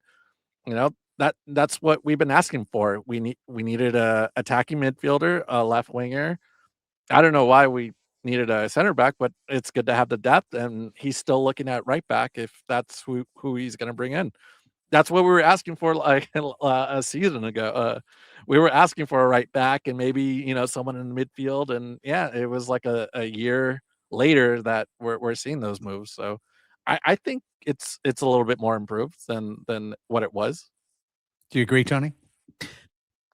that's what we've been asking for. We needed a attacking midfielder, a left winger. I don't know why we needed a center back, but it's good to have the depth, and he's still looking at right back if that's who he's going to bring in. That's what we were asking for like a season ago. We were asking for a right back and maybe someone in the midfield, and it was like a year later that we're seeing those moves. So I think it's a little bit more improved than what it was. Do you agree, Tony?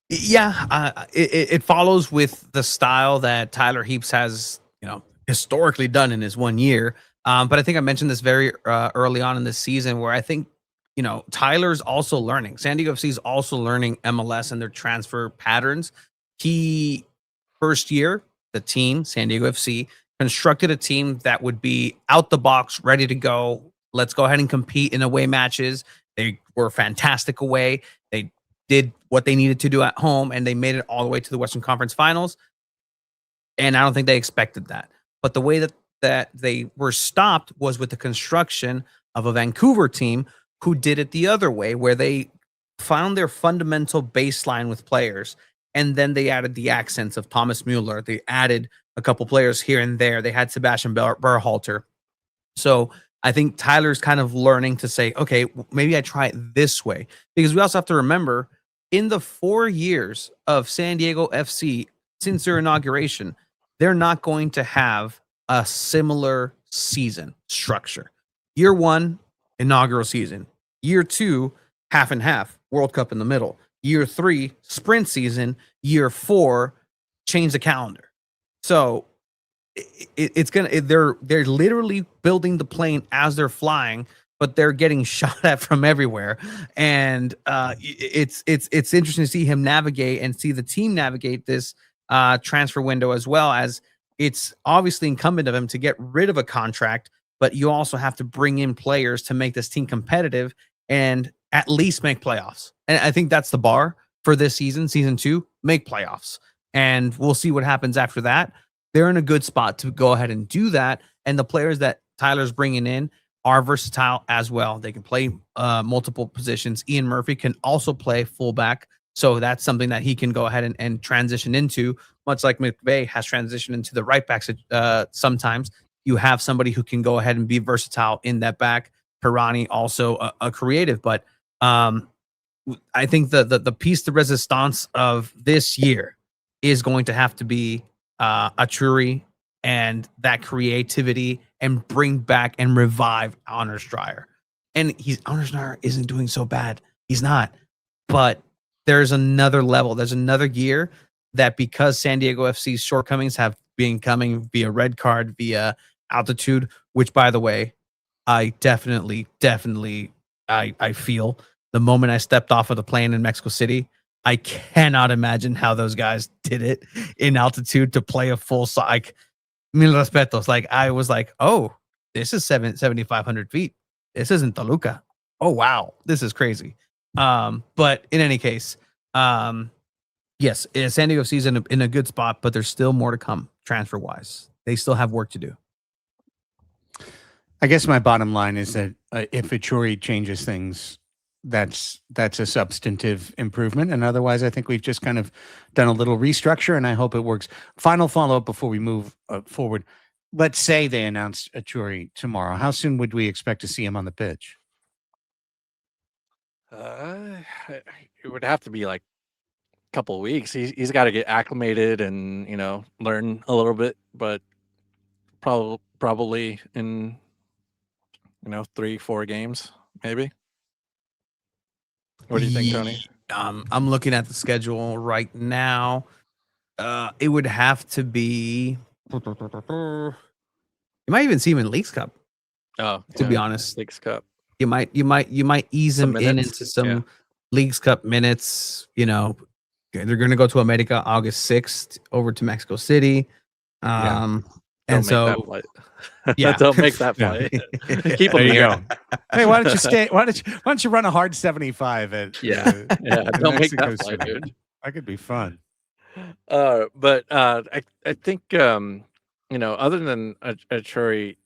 Yeah, it follows with the style that Tyler Heaps has, historically done in his 1 year. But I think I mentioned this very early on in this season, where I think, Tyler's also learning. San Diego FC is also learning MLS and their transfer patterns. First year, the team, San Diego FC, constructed a team that would be out the box, ready to go. Let's go ahead and compete in away matches. They were fantastic away. They did what they needed to do at home, and they made it all the way to the Western Conference Finals. And I don't think they expected that. But the way that they were stopped was with the construction of a Vancouver team who did it the other way, where they found their fundamental baseline with players, and then they added the accents of Thomas Mueller. They added a couple players here and there. They had Sebastian Berhalter. So I think Tyler's kind of learning to say, okay, maybe I try it this way. Because we also have to remember, in the 4 years of San Diego FC since their inauguration, they're not going to have a similar season structure. Year 1, inaugural season. Year 2, half and half, World Cup in the middle. Year 3, sprint season. Year 4, change the calendar. So they're literally building the plane as they're flying, but they're getting shot at from everywhere. And it's interesting to see him navigate and see the team navigate this transfer window, as well as it's obviously incumbent of him to get rid of a contract, but you also have to bring in players to make this team competitive and at least make playoffs. And I think that's the bar for this season, season 2, make playoffs. And we'll see what happens after that. They're in a good spot to go ahead and do that. And the players that Tyler's bringing in are versatile as well. They can play multiple positions. Ian Murphy can also play fullback. So that's something that he can go ahead and transition into much like McVay has transitioned into the right back. Sometimes you have somebody who can go ahead and be versatile in that back. Pirani also a creative, but I think the piece de resistance of this year is going to have to be Achuri and that creativity and bring back and revive Anders Dreyer. And Anders Dreyer isn't doing so bad. He's not. But there's another level. There's another year that because San Diego FC's shortcomings have been coming via red card, via altitude, which, by the way, I definitely I feel the moment I stepped off of the plane in Mexico City. I cannot imagine how those guys did it in altitude to play a full like mil respetos. Like I was like, oh, this is 7,500 feet. This isn't Toluca. Oh wow, this is crazy. But in any case, yes, San Diego City's in a good spot, but there's still more to come transfer wise. They still have work to do. I guess my bottom line is that if Achuri changes things, that's a substantive improvement. And otherwise, I think we've just kind of done a little restructure, and I hope it works. Final follow-up before we move forward. Let's say they announced Achuri tomorrow. How soon would we expect to see him on the pitch? It would have to be like a couple of weeks. He's got to get acclimated and, learn a little bit, but probably in 3-4 games, maybe. What do you think, Tony? I'm looking at the schedule right now. It would have to be. You might even see him in Leagues Cup. Oh, to be honest, Leagues Cup. You might ease him into some Leagues Cup minutes. They're going to go to America August 6th over to Mexico City. And so, yeah, don't make that flight. Keep them here. Hey, why don't you stay? Why don't you run a hard 75 at? Don't make that flight, dude. That could be fun. But I think other than Achuri,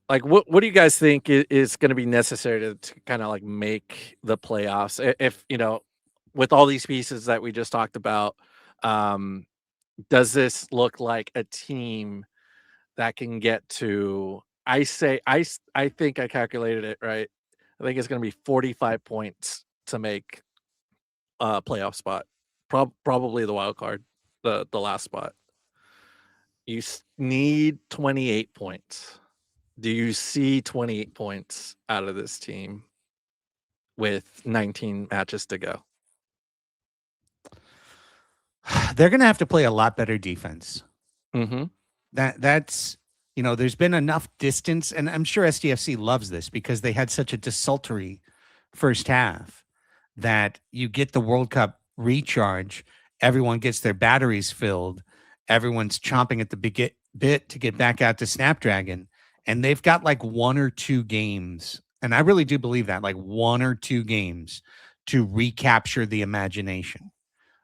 like what do you guys think is going to be necessary to kind of like make the playoffs? If with all these pieces that we just talked about, does this look like a team that can get to? I think I calculated it right. I think it's going to be 45 points to make a playoff spot. Probably the wild card, the last spot. You need 28 points. Do you see 28 points out of this team with 19 matches to go? They're going to have to play a lot better defense. Mm-hmm. That's there's been enough distance, and I'm sure SDFC loves this because they had such a desultory first half that you get the World Cup recharge. Everyone gets their batteries filled. Everyone's chomping at the bit to get back out to Snapdragon. And they've got like 1 or 2 games. And I really do believe that, like 1 or 2 games to recapture the imagination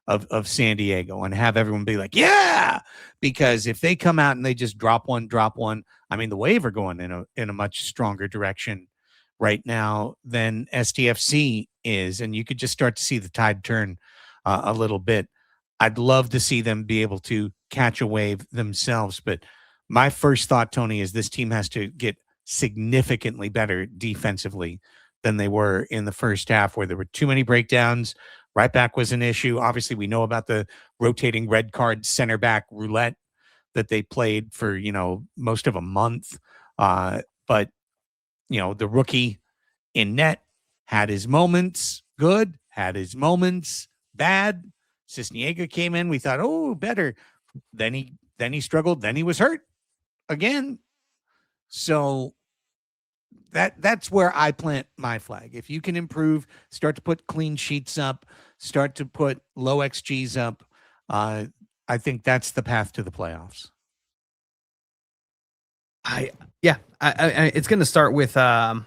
of San Diego and have everyone be like, yeah, because if they come out and they just drop one, I mean, the Wave are going in a much stronger direction right now than SDFC is. And you could just start to see the tide turn a little bit. I'd love to see them be able to catch a wave themselves. But my first thought, Tony, is this team has to get significantly better defensively than they were in the first half, where there were too many breakdowns. Right back was an issue. Obviously, we know about the rotating red card center back roulette that they played for, most of a month. But, the rookie in net had his moments good, had his moments bad. Cisniega came in. We thought, oh, better. Then he struggled. Then he was hurt again. So that's where I plant my flag. If you can improve, start to put clean sheets up, start to put low XGs up, I think that's the path to the playoffs. It's going to start with to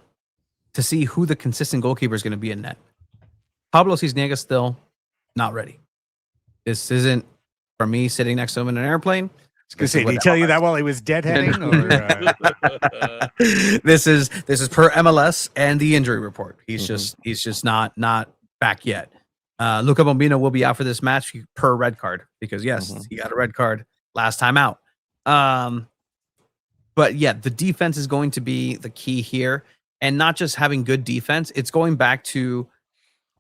see who the consistent goalkeeper is going to be in net. Pablo Cisniega still not ready. This isn't for me sitting next to him in an airplane. Did he tell you that while he was deadheading? This is per MLS and the injury report. He's just not back yet. Luca Bombino will be out for this match per red card because yes, he got a red card last time out. But yeah, the defense is going to be the key here, and not just having good defense. It's going back to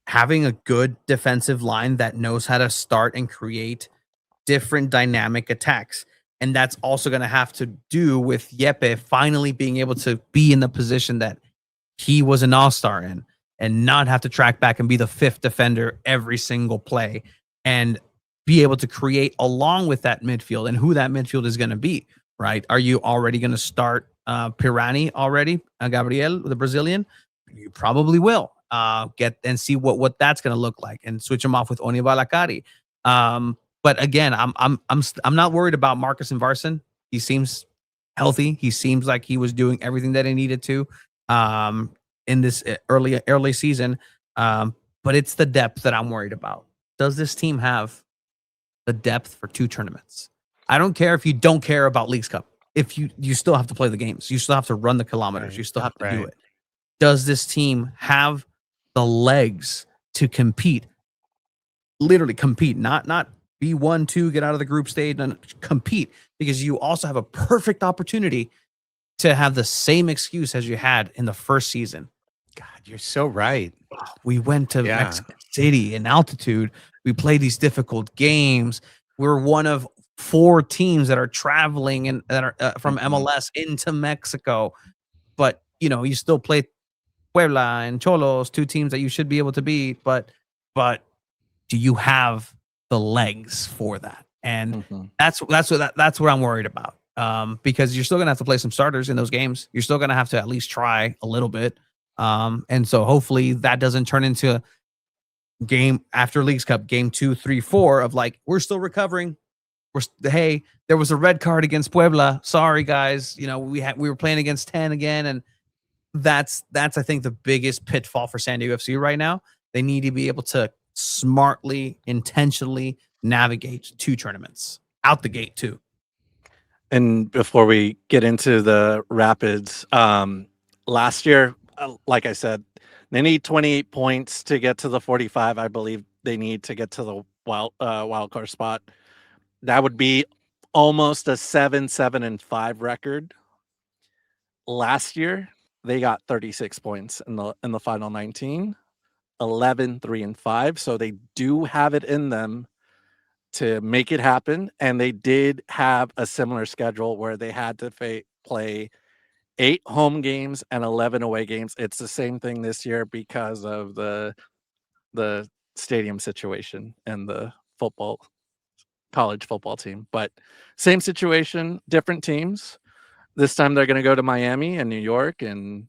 having a good defensive line that knows how to start and create different dynamic attacks. And that's also going to have to do with Yepe finally being able to be in the position that he was an all-star in and not have to track back and be the fifth defender every single play and be able to create along with that midfield and who that midfield is going to be, right? Are you already going to start Pirani already, Gabriel, the Brazilian? You probably will get and see what that's going to look like and switch him off with Oni Balakari. But again, I'm not worried about Marcus and Varson. He seems healthy. He seems like he was doing everything that he needed to in this early season. But it's the depth that I'm worried about. Does this team have the depth for 2 tournaments? I don't care if you don't care about Leagues Cup. If you still have to play the games, you still have to run the kilometers, you still have to do it. Does this team have the legs to compete? Literally compete, not be 1-2, get out of the group stage and compete, because you also have a perfect opportunity to have the same excuse as you had in the first season. God, you're so right. We went to Mexico City in altitude. We played these difficult games. We're one of 4 teams that are traveling and that are from MLS into Mexico. But, you still play Puebla and Cholos, 2 teams that you should be able to beat. But do you have the legs for that? And that's what I'm worried about. Because you're still gonna have to play some starters in those games. You're still gonna have to at least try a little bit. And so hopefully that doesn't turn into game after Leagues Cup, game 2, 3, 4 of like, we're still recovering. Hey, there was a red card against Puebla. Sorry guys. We were playing against 10 again. And that's I think the biggest pitfall for San Diego FC right now. They need to be able to smartly, intentionally navigate 2 tournaments out the gate too. And before we get into the Rapids, last year, like I said, they need 28 points to get to the 45. I believe they need to get to the wild card spot. That would be almost a 7-7-5 record. Last year, they got 36 points in the final 19, 11-3-5. So they do have it in them to make it happen. And they did have a similar schedule where they had to play 8 home games and 11 away games. It's the same thing this year because of the stadium situation and the college football team. But same situation, different teams. This time they're going to go to Miami and New York and,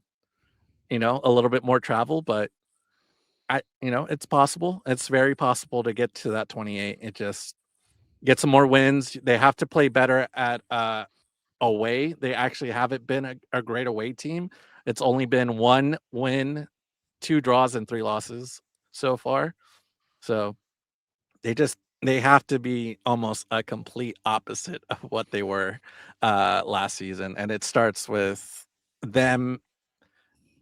a little bit more travel, but it's possible. It's very possible to get to that 28. It just get some more wins. They have to play better at away. They actually haven't been a great away team. It's only been 1 win, 2 draws, and 3 losses so far. So they have to be almost a complete opposite of what they were last season. And it starts with them,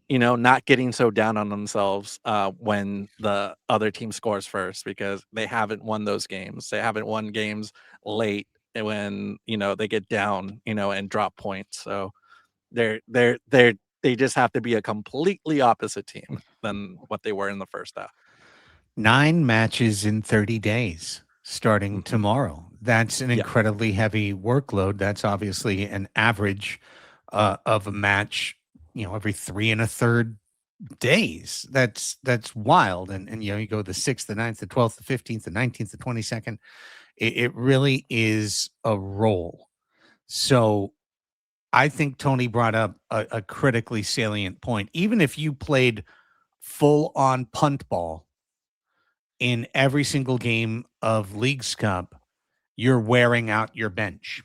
not getting so down on themselves when the other team scores first, because they haven't won those games. They haven't won games late when, they get down, and drop points. So they just have to be a completely opposite team than what they were in the first half. 9 matches in 30 days starting tomorrow. That's an incredibly heavy workload. That's obviously an average of a match, every 3 1/3 days. That's wild. And you go the 6th, the 9th, the 12th, the 15th, the 19th, the 22nd. It really is a roll. So I think Tony brought up a critically salient point. Even if you played full on punt ball in every single game of Leagues Cup, you're wearing out your bench.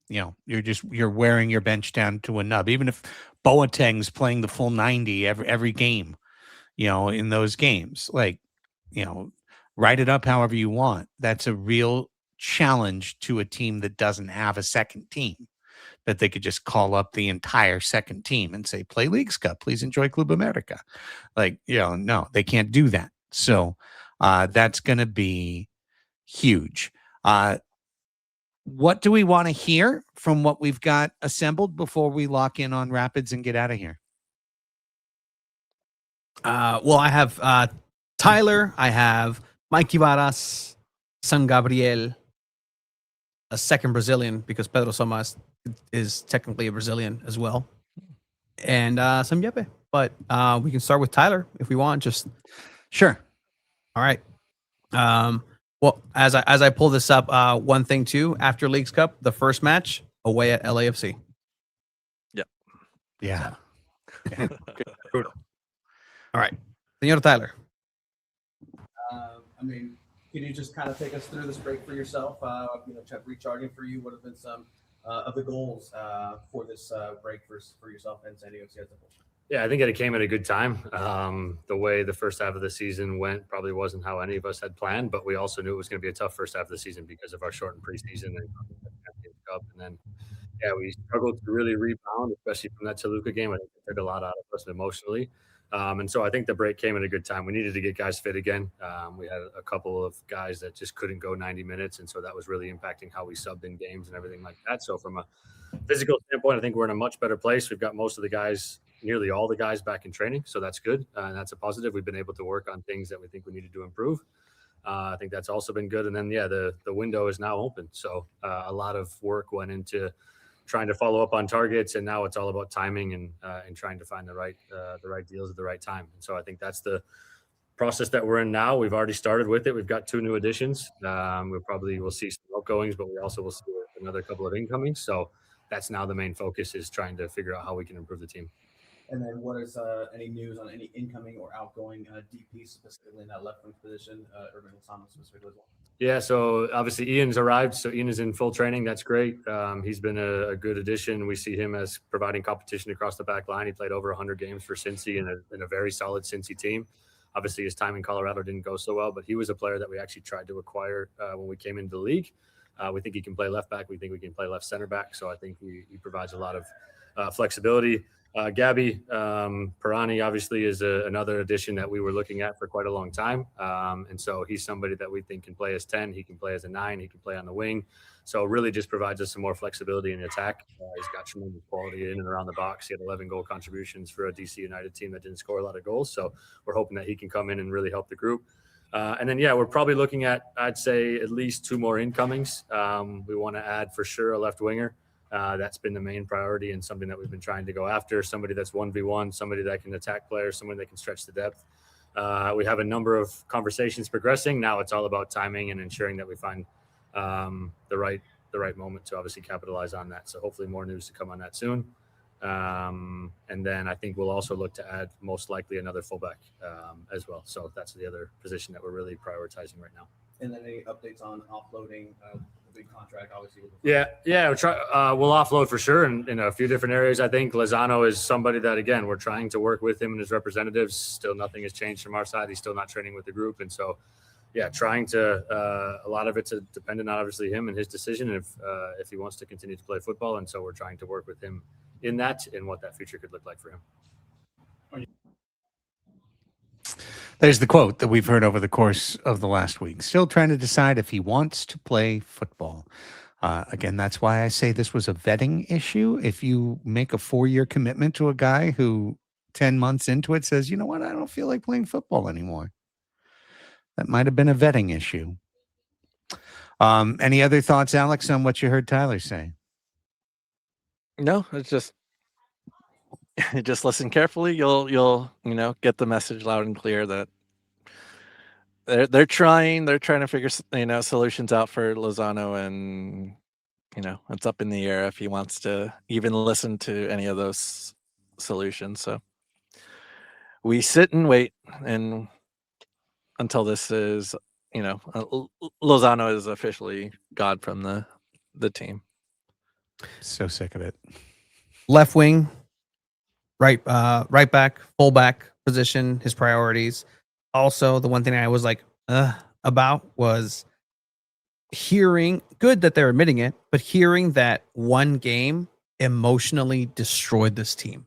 You're wearing your bench down to a nub. Even if Boateng's playing the full 90 every game, in those games, write it up however you want. That's a real challenge to a team that doesn't have a second team, that they could just call up the entire second team and say, play Leagues Cup, please enjoy Club America. No, they can't do that. So That's going to be huge. What do we want to hear from what we've got assembled before we lock in on Rapids and get out of here? Well, I have Tyler. I have Mikey Varas, San Gabriel, a second Brazilian because Pedro Somas is technically a Brazilian as well, and some Yepe. But we can start with Tyler if we want. Just sure. All right. Well, as I pull this up, one thing too, after Leagues Cup, the first match away at LAFC. Yep. Yeah. Brutal. All right, Senor Tyler. I mean, can you just kind of take us through this break for yourself? Recharging for you. What have been some of the goals for this break for yourself and SanDiego FC as a whole? Yeah, I think it came at a good time. The way the first half of the season went probably wasn't how any of us had planned, but we also knew it was going to be a tough first half of the season because of our shortened preseason and the Champions Cup. And then, we struggled to really rebound, especially from that Toluca game. I think it took a lot out of us emotionally. And so I think the break came at a good time. We needed to get guys fit again. We had a couple of guys that just couldn't go 90 minutes, and so that was really impacting how we subbed in games and everything like that. So from a physical standpoint, I think we're in a much better place. We've got most of the guys, nearly all the guys, back in training, so that's good. And that's a positive. We've been able to work on things that we think we needed to improve. I think that's also been good. And then, the window is now open. So a lot of work went into trying to follow up on targets, and now it's all about timing and trying to find the right deals at the right time. And so I think that's the process that we're in now. We've already started with it. We've got 2 new additions. We'll see some outgoings, but we also will see another couple of incomings. So that's now the main focus, is trying to figure out how we can improve the team. And then what is any news on any incoming or outgoing DP specifically in that left wing position, Urban Lozano specifically as well? Yeah, so obviously Ian's arrived. So Ian is in full training. That's great. He's been a good addition. We see him as providing competition across the back line. He played over 100 games for Cincy in a very solid Cincy team. Obviously, his time in Colorado didn't go so well, but he was a player that we actually tried to acquire when we came into the league. We think he can play left back. We think we can play left center back. So I think he provides a lot of flexibility. Gabby Pirani obviously is another addition that we were looking at for quite a long time. And so he's somebody that we think can play as 10. He can play as a 9. He can play on the wing. So really just provides us some more flexibility in attack. He's got tremendous quality in and around the box. He had 11 goal contributions for a DC United team that didn't score a lot of goals. So we're hoping that he can come in and really help the group. And then, we're probably looking at, I'd say, at least 2 more incomings. We want to add for sure a left winger. That's been the main priority and something that we've been trying to go after. Somebody that's 1v1, somebody that can attack players, somebody that can stretch the depth. We have a number of conversations progressing. Now it's all about timing and ensuring that we find the right moment to obviously capitalize on that. So hopefully more news to come on that soon. And then I think we'll also look to add most likely another fullback as well. So that's the other position that we're really prioritizing right now. And then any updates on offloading the big contract, obviously? We'll offload for sure in a few different areas. I think Lozano is somebody that, again, we're trying to work with him and his representatives. Still nothing has changed from our side. He's still not training with the group. And so, trying to a lot of it's dependent on obviously him and his decision if he wants to continue to play football. And so we're trying to work with him in that and what that future could look like for him. There's the quote that we've heard over the course of the last week. Still trying to decide if he wants to play football. Again, that's why I say this was a vetting issue. If you make a 4-year commitment to a guy who 10 months into it says, you know what, I don't feel like playing football anymore. That might have been a vetting issue. Any other thoughts, Alex, on what you heard Tyler say? No, it's just listen carefully. You'll get the message loud and clear that they're trying to figure solutions out for Lozano, and it's up in the air if he wants to even listen to any of those solutions. So we sit and wait and until this is Lozano is officially gone from the team. So sick of it. Left wing, right back, fullback position, his priorities. Also, the one thing I was like about was hearing, good that they're admitting it, but hearing that one game emotionally destroyed this team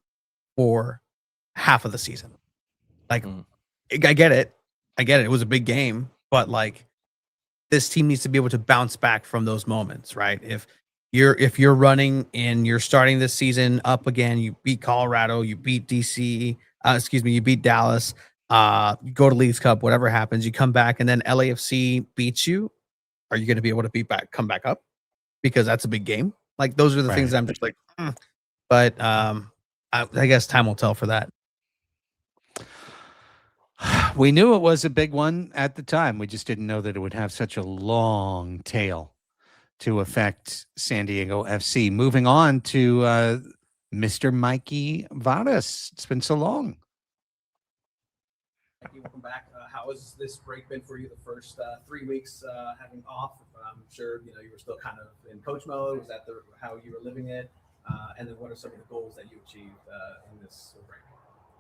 for half of the season. Like, I get it. I get it. It was a big game, but like this team needs to be able to bounce back from those moments, right? If you're running and you're starting this season up again, you beat Colorado, you beat DC, you beat Dallas, you go to Leagues Cup, whatever happens, you come back and then LAFC beats you. Are you going to be able to come back up? Because that's a big game. Like those are the things that I'm just like, but I guess time will tell for that. We knew it was a big one at the time. We just didn't know that it would have such a long tail to affect San Diego FC. Moving on to Mr. Mikey Varas. It's been so long. Mikey, welcome back. How has this break been for you? The first 3 weeks having off. I'm sure you were still kind of in coach mode. Was that how you were living it? And then what are some of the goals that you achieved in this break?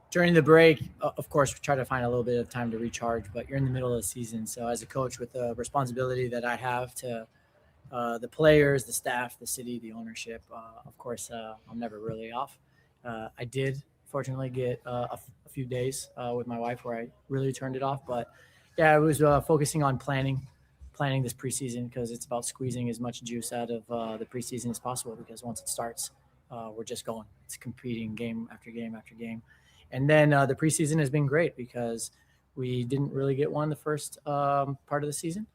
During the break, of course, we try to find a little bit of time to recharge, but you're in the middle of the season. So as a coach, with the responsibility that I have to the players, the staff, the city, the ownership, of course, I'm never really off. I did, fortunately, get a few days with my wife where I really turned it off. But, yeah, I was focusing on planning this preseason because it's about squeezing as much juice out of the preseason as possible because once it starts, we're just going. It's competing game after game after game. And then the preseason has been great because we didn't really get one the first part of the season.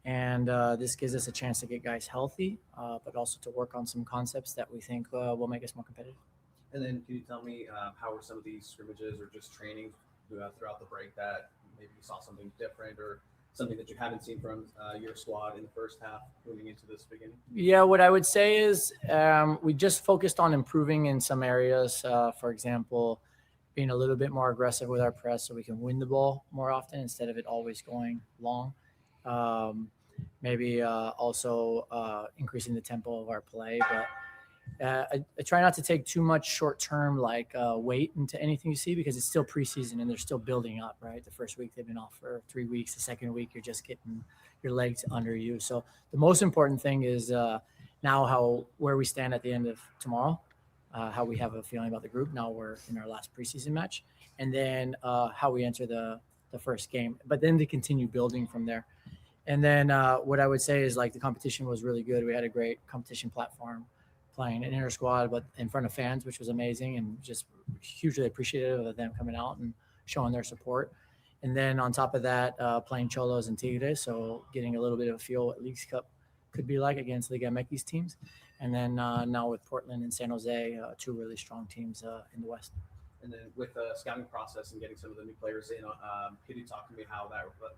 And this gives us a chance to get guys healthy, but also to work on some concepts that we think will make us more competitive. And then can you tell me how were some of these scrimmages or just training throughout the break that maybe you saw something different or something that you haven't seen from your squad in the first half moving into this beginning? Yeah, what I would say is we just focused on improving in some areas. For example, being a little bit more aggressive with our press so we can win the ball more often instead of it always going long. Maybe also increasing the tempo of our play. But I try not to take too much short-term weight into anything you see because it's still preseason and they're still building up, right? The first week they've been off for 3 weeks. The second week you're just getting your legs under you. So the most important thing is now where we stand at the end of tomorrow. How we have a feeling about the group. Now we're in our last preseason match. And then how we enter the first game. But then to continue building from there. And then what I would say is the competition was really good. We had a great competition platform playing an inter squad, but in front of fans, which was amazing and just hugely appreciative of them coming out and showing their support. And then on top of that, playing Cholos and Tigres. So getting a little bit of a feel what Leagues Cup could be like against Liga MX teams. And then now with Portland and San Jose, two really strong teams in the West. And then with the scouting process and getting some of the new players in, could you talk to me how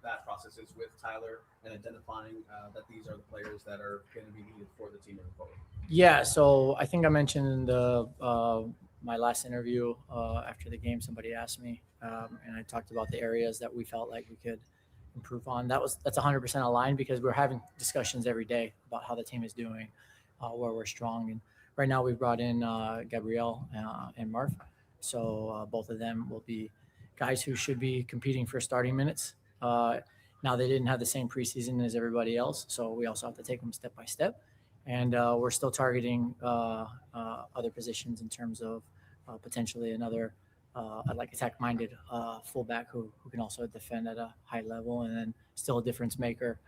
that process is with Tyler and identifying that these are the players that are going to be needed for the team moving forward? Yeah, so I think I mentioned in my last interview after the game, somebody asked me, and I talked about the areas that we felt like we could improve on. That's 100% aligned because we're having discussions every day about how the team is doing, where we're strong. And right now we've brought in Gabriel and Marv. So both of them will be guys who should be competing for starting minutes. Now they didn't have the same preseason as everybody else, so we also have to take them step by step. And we're still targeting other positions in terms of potentially another attack-minded fullback who can also defend at a high level and then still a difference maker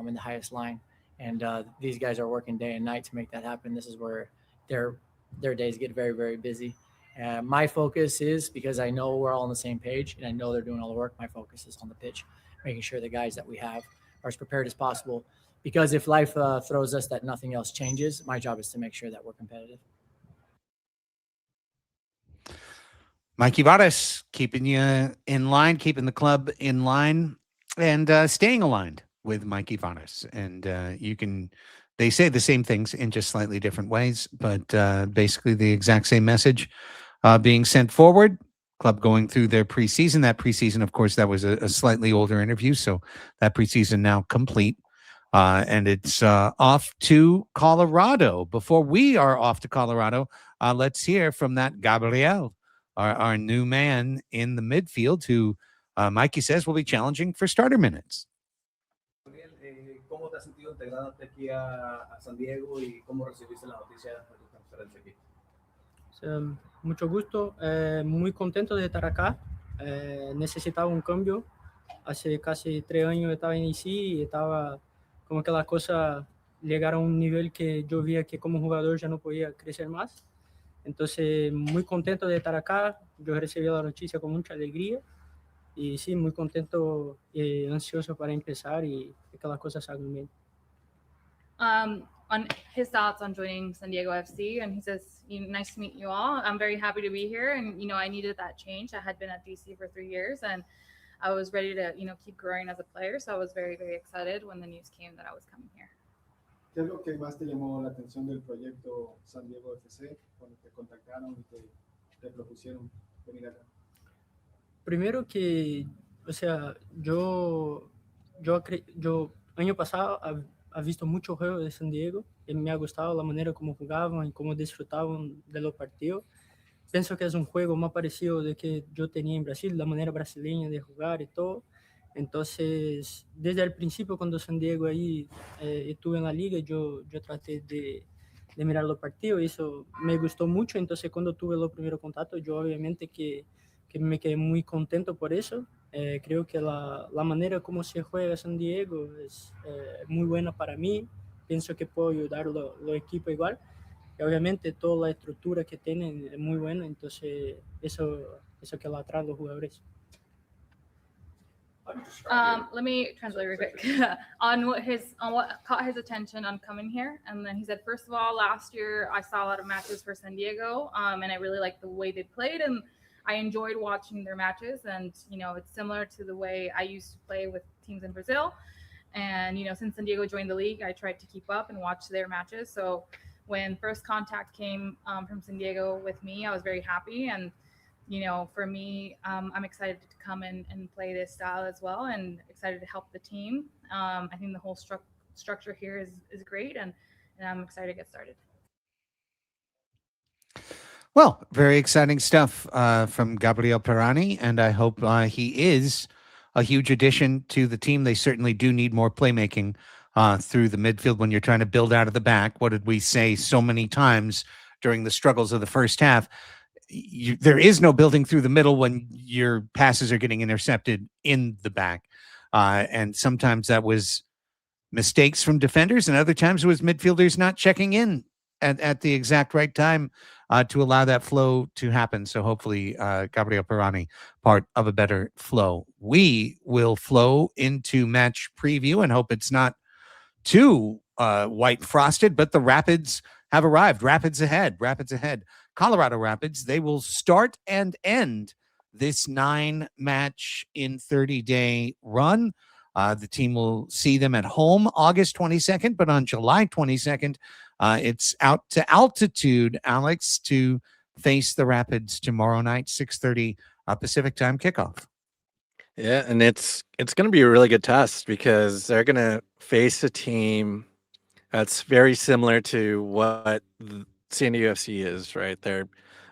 in the highest line. And these guys are working day and night to make that happen. This is where their days get very, very busy. My focus is, because I know we're all on the same page and I know they're doing all the work, my focus is on the pitch, making sure the guys that we have are as prepared as possible. Because if life throws us that nothing else changes, my job is to make sure that we're competitive. Mikey Varas, keeping you in line, keeping the club in line, and staying aligned with Mikey Varas. And they say the same things in just slightly different ways, but basically the exact same message being sent forward. Club going through their preseason. That preseason, of course, that was a slightly older interview, so that preseason now complete. And it's off to Colorado. Before we are off to Colorado, let's hear from that Gabriel, our new man in the midfield, who Mikey says will be challenging for starter minutes. ¿Cómo te has sentido integrándote aquí a San Diego y cómo recibiste la noticia de tu transferencia aquí? Mucho gusto, muy contento de estar acá. Necesitaba un cambio hace casi 3 años estaba en IC y estaba como que las cosas llegaron a un nivel que yo veía que como jugador ya no podía crecer más. Entonces, muy contento de estar acá. Yo recibí la noticia con mucha alegría y sí, muy contento y ansioso para empezar y que las cosas salgan bien. On his thoughts on joining San Diego FC, and he says, "Nice to meet you all. I'm very happy to be here, and I needed that change. I had been at DC for 3 years, and I was ready to keep growing as a player. So I was very, very excited when the news came that I was coming here." ¿Qué es lo que más te llamó la atención del proyecto San Diego FC cuando te contactaron y te propusieron venir acá? Primero que, o sea, yo año pasado he visto muchos juegos de San Diego y me ha gustado la manera como jugaban y cómo disfrutaban de los partidos. Pienso que es un juego más parecido de que yo tenía en Brasil, la manera brasileña de jugar y todo. Entonces, desde el principio, cuando San Diego ahí estuve en la liga, yo traté de mirar los partidos y eso me gustó mucho. Entonces, cuando tuve los primeros contactos, yo obviamente que me quedé muy contento por eso. Creo que la manera como se juega San Diego es muy buena para mí. Pienso que puedo ayudar los equipos igual. Y obviamente toda la estructura que tienen es muy buena, entonces eso que lo atrae a los jugadores. Let me translate real quick on what caught his attention on coming here. And then he said, first of all, last year I saw a lot of matches for San Diego, and I really liked the way they played, and I enjoyed watching their matches. And it's similar to the way I used to play with teams in Brazil. And since San Diego joined the league, I tried to keep up and watch their matches. So when first contact came from San Diego with me, I was very happy. And for me, I'm excited to come in and play this style as well, and excited to help the team. I think the whole structure here is great, and I'm excited to get started. Well, very exciting stuff from Gabriel Pirani, and I hope he is a huge addition to the team. They certainly do need more playmaking through the midfield when you're trying to build out of the back. What did we say so many times during the struggles of the first half? There is no building through the middle when your passes are getting intercepted in the back. And sometimes that was mistakes from defenders, and other times it was midfielders not checking in at the exact right time to allow that flow to happen. So hopefully Gabriel Pirani, part of a better flow. We will flow into match preview and hope it's not too white frosted, but the Rapids have arrived. Rapids ahead. Colorado Rapids, they will start and end this 9-match in 30-day run. The team will see them at home August 22nd, but on July 22nd, it's out to altitude, Alex, to face the Rapids tomorrow night, 6:30 Pacific time kickoff. Yeah, and it's going to be a really good test because they're going to face a team that's very similar to what San Diego FC is, right? They're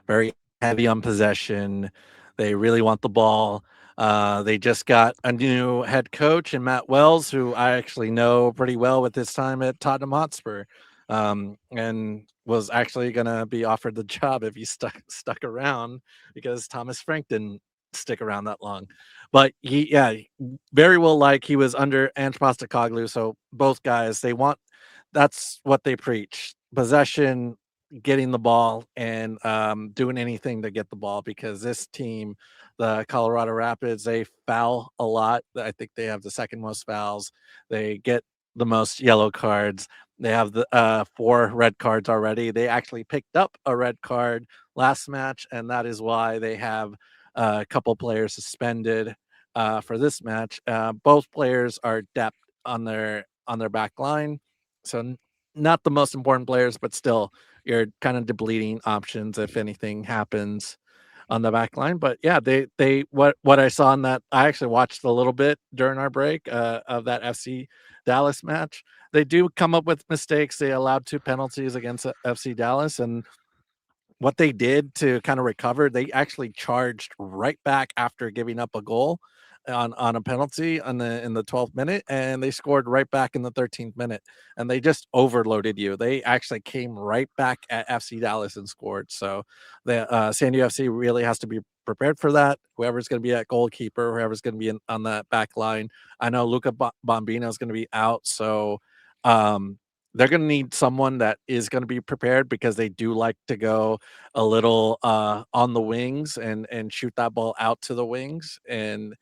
very heavy on possession. They really want the ball. They just got a new head coach in Matt Wells, who I actually know pretty well with his time at Tottenham Hotspur, and was actually going to be offered the job if he stuck around because Thomas Frank didn't stick around that long. But he very well like he was under Ange Postecoglou. So both guys, that's what they preach: possession, getting the ball, and doing anything to get the ball, because this team, the Colorado Rapids, they foul a lot. I think they have the second most fouls. They get the most yellow cards. They have the 4 red cards already. They actually picked up a red card last match, and that is why they have a couple players suspended for this match. Both players are depth on their back line. So not the most important players, but still you're kind of depleting options if anything happens on the back line. But yeah, they what I saw in that, I actually watched a little bit during our break of that FC Dallas match. They do come up with mistakes. They allowed 2 penalties against FC Dallas, and what they did to kind of recover, they actually charged right back after giving up a goal. on a penalty in the 12th minute, and they scored right back in the 13th minute, and they just overloaded you. They actually came right back at FC Dallas and scored. So the San Diego FC really has to be prepared for that. Whoever's going to be at goalkeeper, whoever's going to be on that back line. I know Luca Bombino is going to be out, so they're going to need someone that is going to be prepared, because they do like to go a little on the wings and shoot that ball out to the wings. And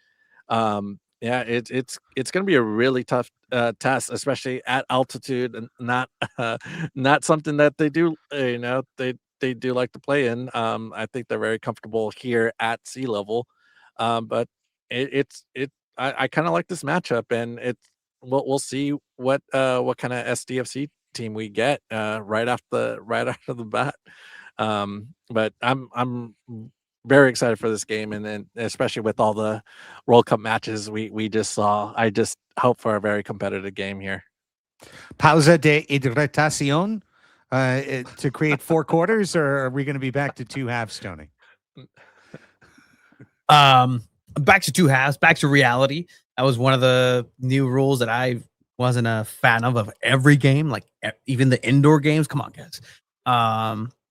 yeah, it's going to be a really tough test, especially at altitude, and not not something that they do. They do like to play in. I think they're very comfortable here at sea level, but I kind of like this matchup, and we'll see what kind of SDFC team we get right after the bat. But I'm very excited for this game, and then especially with all the World Cup matches we just saw. I just hope for a very competitive game here. Pausa de hidratación to create 4 quarters, or are we going to be back to 2 halves, Tony? Back to 2 halves, back to reality. That was one of the new rules that I wasn't a fan of every game, like even the indoor games. Come on, guys.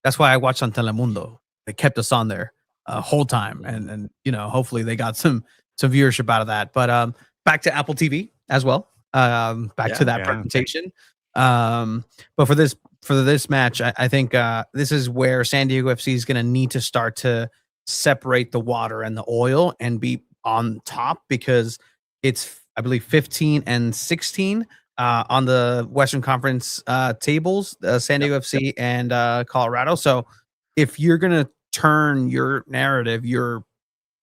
That's why I watched on Telemundo. They kept us on there whole time, and hopefully they got some viewership out of that. But back to Apple TV as well. Back to that presentation. But for this match, I think this is where San Diego FC is going to need to start to separate the water and the oil and be on top, because it's, I believe, 15 and 16 on the Western Conference tables, San Diego FC and Colorado. So if you're going to turn your narrative, your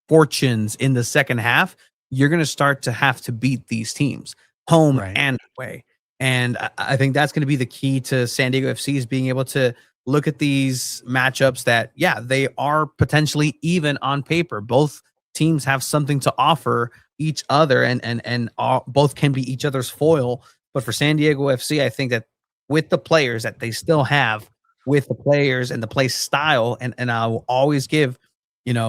fortunes in the second half, you're going to start to have to beat these teams home and away. And I think that's going to be the key to San Diego FC, is being able to look at these matchups that, they are potentially even on paper. Both teams have something to offer each other, and both can be each other's foil. But for San Diego FC, I think that with the players that they still have, with the players and the play style, and I will always give,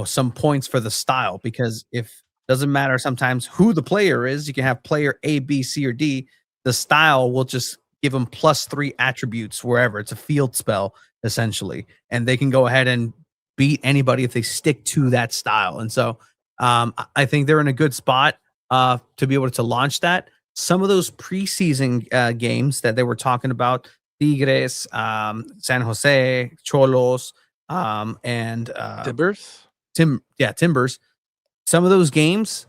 some points for the style, because if doesn't matter sometimes who the player is, you can have player A, B, C, or D. The style will just give them +3 attributes wherever. It's a field spell, essentially, and they can go ahead and beat anybody if they stick to that style. And so I think they're in a good spot to be able to launch that. Some of those preseason games that they were talking about, Tigres, San Jose, Cholos, and Timbers. Timbers. Some of those games,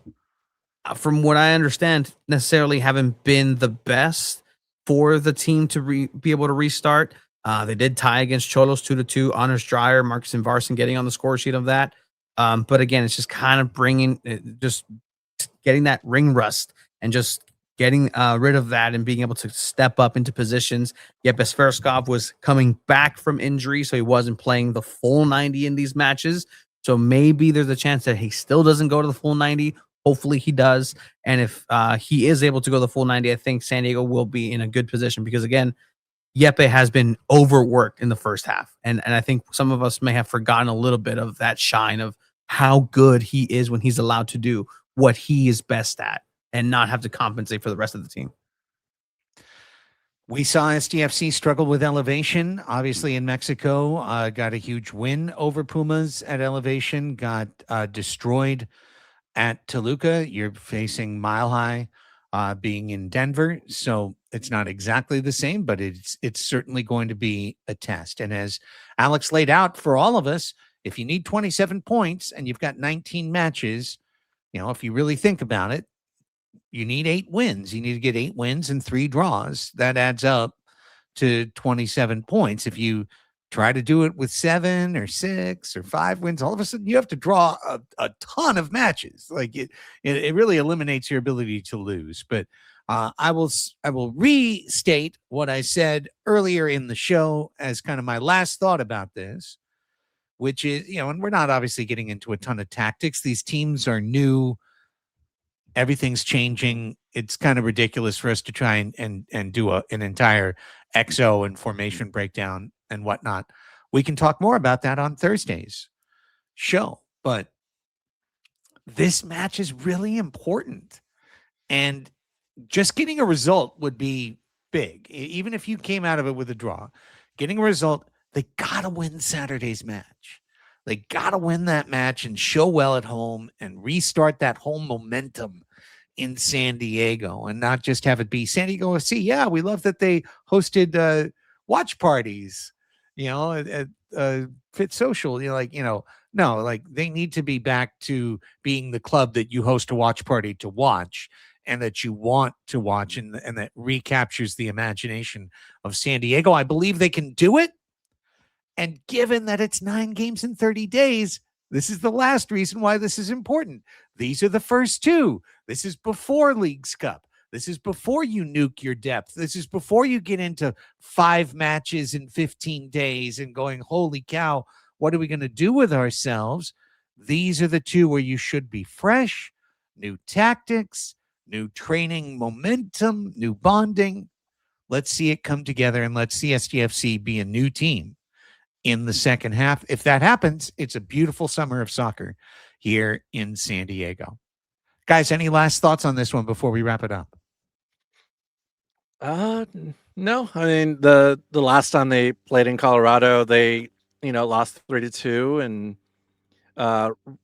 from what I understand, necessarily haven't been the best for the team to be able to restart. They did tie against Cholos 2-2. Anders Dreyer, Marcus Invarson getting on the score sheet of that. But again, it's just kind of just getting that ring rust and just getting rid of that and being able to step up into positions. Yeah, Besverskov was coming back from injury, so he wasn't playing the full 90 in these matches. So maybe there's a chance that he still doesn't go to the full 90. Hopefully he does. And if he is able to go the full 90, I think San Diego will be in a good position, because, again, Yepe has been overworked in the first half. And I think some of us may have forgotten a little bit of that shine of how good he is when he's allowed to do what he is best at and not have to compensate for the rest of the team. We saw SDFC struggle with elevation, obviously, in Mexico. Got a huge win over Pumas at elevation, got destroyed at Toluca. You're facing Mile High being in Denver. So it's not exactly the same, but it's certainly going to be a test. And as Alex laid out for all of us, if you need 27 points and you've got 19 matches, if you really think about it, you need 8 wins. You need to get 8 wins and 3 draws. That adds up to 27 points. If you try to do it with 7 or 6 or 5 wins, all of a sudden you have to draw a ton of matches. Like it really eliminates your ability to lose. But I will restate what I said earlier in the show as kind of my last thought about this, which is, and we're not obviously getting into a ton of tactics. These teams are new. Everything's changing. It's kind of ridiculous for us to try and do an entire XO and formation breakdown and whatnot. We can talk more about that on Thursday's show. But this match is really important. And just getting a result would be big. Even if you came out of it with a draw, getting a result, they got to win Saturday's match. They got to win that match and show well at home and restart that whole momentum in San Diego and not just have it be San Diego FC. Yeah, we love that they hosted watch parties, at Fit Social. No, like they need to be back to being the club that you host a watch party to watch and that you want to watch and that recaptures the imagination of San Diego. I believe they can do it. And given that it's 9 games in 30 days, this is the last reason why this is important. These are the first 2. This is before Leagues Cup. This is before you nuke your depth. This is before you get into 5 matches in 15 days and going, holy cow, what are we going to do with ourselves? These are the 2 where you should be fresh, new tactics, new training momentum, new bonding. Let's see it come together and let's see SDFC be a new team in the second half. If that happens, it's a beautiful summer of soccer here in San Diego. Guys, any last thoughts on this one before we wrap it up? No. I mean, the last time they played in Colorado, they lost 3-2, and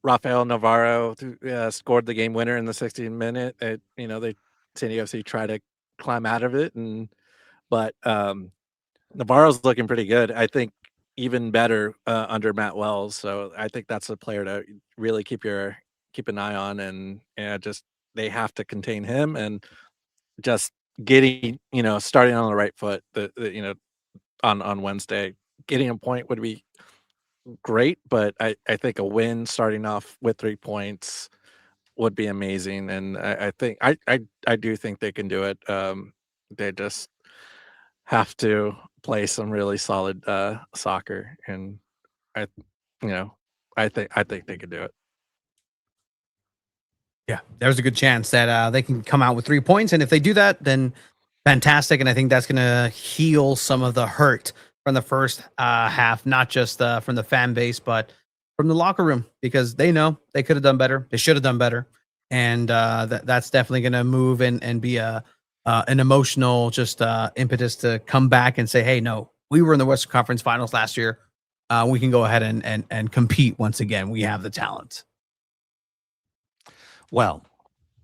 Rafael Navarro scored the game winner in the 60th minute. San Diego FC tried to climb out of it, but Navarro's looking pretty good. I think even better under Matt Wells. So I think that's a player to really keep an eye on, and just they have to contain him and just getting starting on the right foot. On Wednesday, getting a point would be great, but I think a win starting off with 3 points would be amazing, and I think I do think they can do it. They just have to play some really solid soccer, and I think they could do it. Yeah, there's a good chance that they can come out with 3 points, and if they do that, then fantastic. And I think that's going to heal some of the hurt from the first half, not just from the fan base, but from the locker room, because they know they could have done better, they should have done better, and that's definitely going to move and be an emotional impetus to come back and say, hey, no, we were in the Western Conference Finals last year. We can go ahead and compete once again. We have the talent. Well,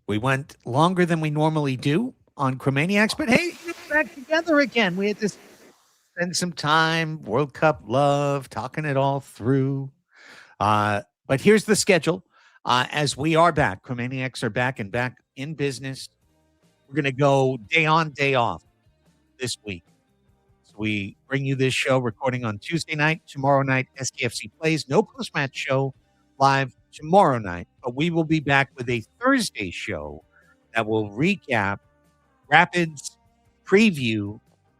we went longer than we normally do on Chromaniacs, but hey, we're back together again. We had to spend some time, World Cup love, talking it all through. But here's the schedule. As we are back, Chromaniacs are back and back in business. We're going to go day on, day off this week. So we bring you this show recording on Tuesday night. Tomorrow night, SDFC plays. No post-match show live tomorrow night, but we will be back with a Thursday show that will recap Rapids preview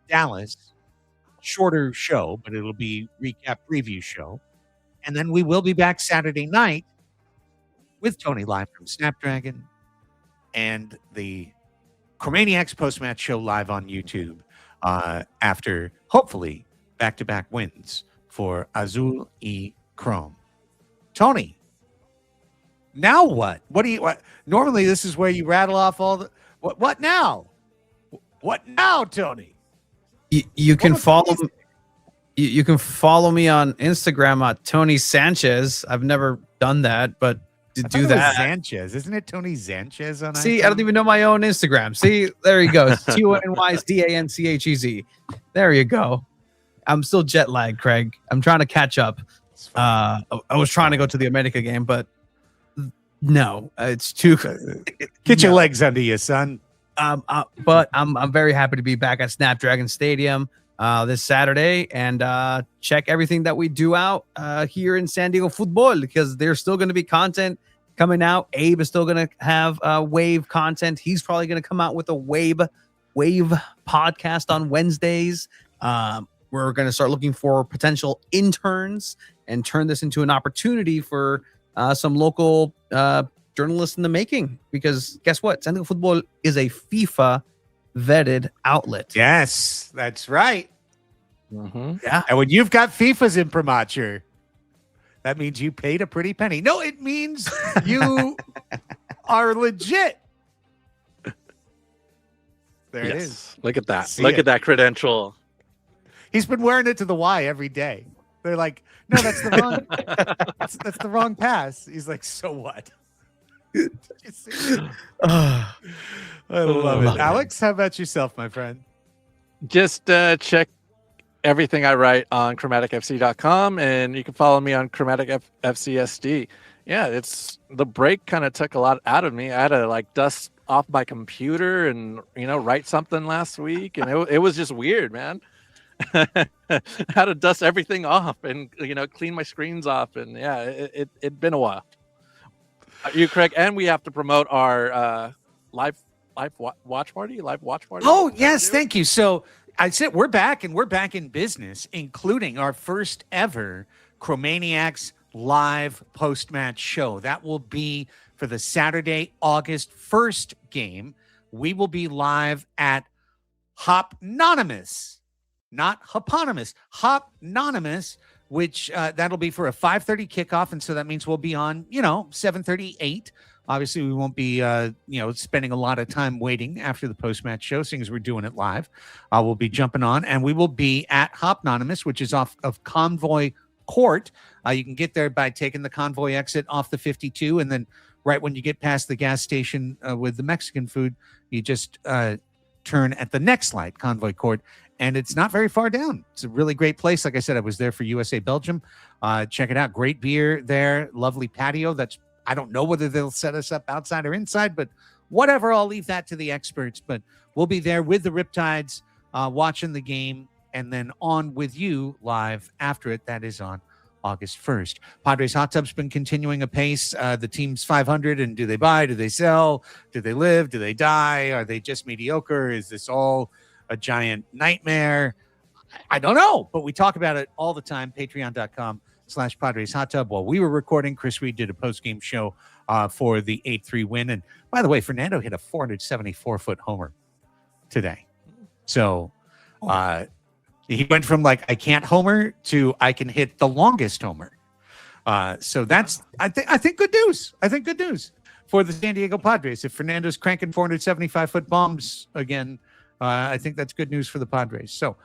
Dallas. Shorter show, but it'll be recap preview show. And then we will be back Saturday night with Tony live from Snapdragon and the Chromaniacs post-match show live on YouTube after, hopefully, back-to-back wins for Azul y Chrome. Tony, now what? Normally, this is where you rattle off all the... What now? What now, Tony? You can follow... You can follow me on Instagram at Tony Sanchez. I've never done that, but to do that, Sanchez, isn't it? Tony Sanchez on. See, I don't even know my own Instagram. See, there you go. TonySanchez. There you go. I'm still jet lagged, Craig. I'm trying to catch up. I was trying to go to the America game, but no, it's too. Get your legs under you, son. But I'm very happy to be back at Snapdragon Stadium this Saturday and check everything that we do out here in SanDiego.Futbol, because there's still going to be content coming out. Abe is still going to have Wave content. He's probably going to come out with a Wave podcast on Wednesdays. We're going to start looking for potential interns and turn this into an opportunity for some local journalists in the making, because guess what? SanDiego.Futbol is a FIFA vetted outlet. Yes, that's right. Yeah. And when you've got FIFA's imprimatur, That means you paid a pretty penny. No, it means you are legit. There it is. Look at that. See Look it. at that credential. He's been wearing it to the Y every day. They're like, no, that's the wrong. that's the wrong pass. He's like, so what? Did you see it? I love it. Alex, how about yourself, my friend? Just check everything I write on chromaticfc.com, and you can follow me on chromaticfcsd. Yeah, it's the break kind of took a lot out of me. I had to like dust off my computer and write something last week, and it was just weird, man. I had to dust everything off and clean my screens off, and yeah, it'd been a while. You, Craig, and we have to promote our live watch party. Oh yes, thank you. So I said we're back, and we're back in business, including our first ever Chromaniacs live post-match show. That will be for the Saturday, August 1st game. We will be live at Hopnonymous, not Hoponymous, Hopnonymous, which that'll be for a 5:30 kickoff. And so that means we'll be on, 7:38. Obviously, we won't be, spending a lot of time waiting after the post-match show, seeing as we're doing it live. We'll be jumping on, and we will be at Hopnonymous, which is off of Convoy Court. You can get there by taking the Convoy exit off the 52, and then right when you get past the gas station with the Mexican food, you just turn at the next light, Convoy Court, and it's not very far down. It's a really great place. Like I said, I was there for USA Belgium. Check it out. Great beer there. Lovely patio. I don't know whether they'll set us up outside or inside, but whatever. I'll leave that to the experts. But we'll be there with the Riptides watching the game, and then on with you live after it. That is on August 1st. Padres Hot Tub's been continuing apace. The team's 500, and do they buy? Do they sell? Do they live? Do they die? Are they just mediocre? Is this all a giant nightmare? I don't know, but we talk about it all the time. Patreon.com/Padres Hot Tub. While we were recording, Chris Reed did a post-game show for the 8-3 win. And by the way, Fernando hit a 474-foot homer today. So he went from like, I can't homer to I can hit the longest homer. So that's, I think good news. I think good news for the San Diego Padres. If Fernando's cranking 475-foot bombs again, I think that's good news for the Padres. So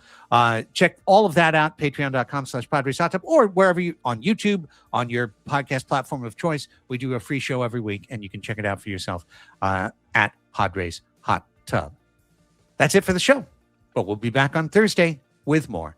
check all of that out, patreon.com/Padres Hot Tub, or wherever you, on YouTube, on your podcast platform of choice. We do a free show every week, and you can check it out for yourself at Padres Hot Tub. That's it for the show, but we'll be back on Thursday with more.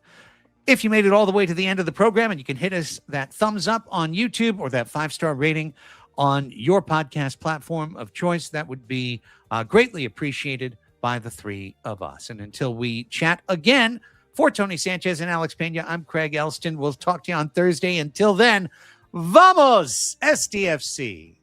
If you made it all the way to the end of the program, and you can hit us that thumbs up on YouTube or that 5-star rating on your podcast platform of choice, that would be greatly appreciated by the three of us. And until we chat again, for Tony Sanchez and Alex Pena, I'm Craig Elston. We'll talk to you on Thursday. Until then, vamos, SDFC.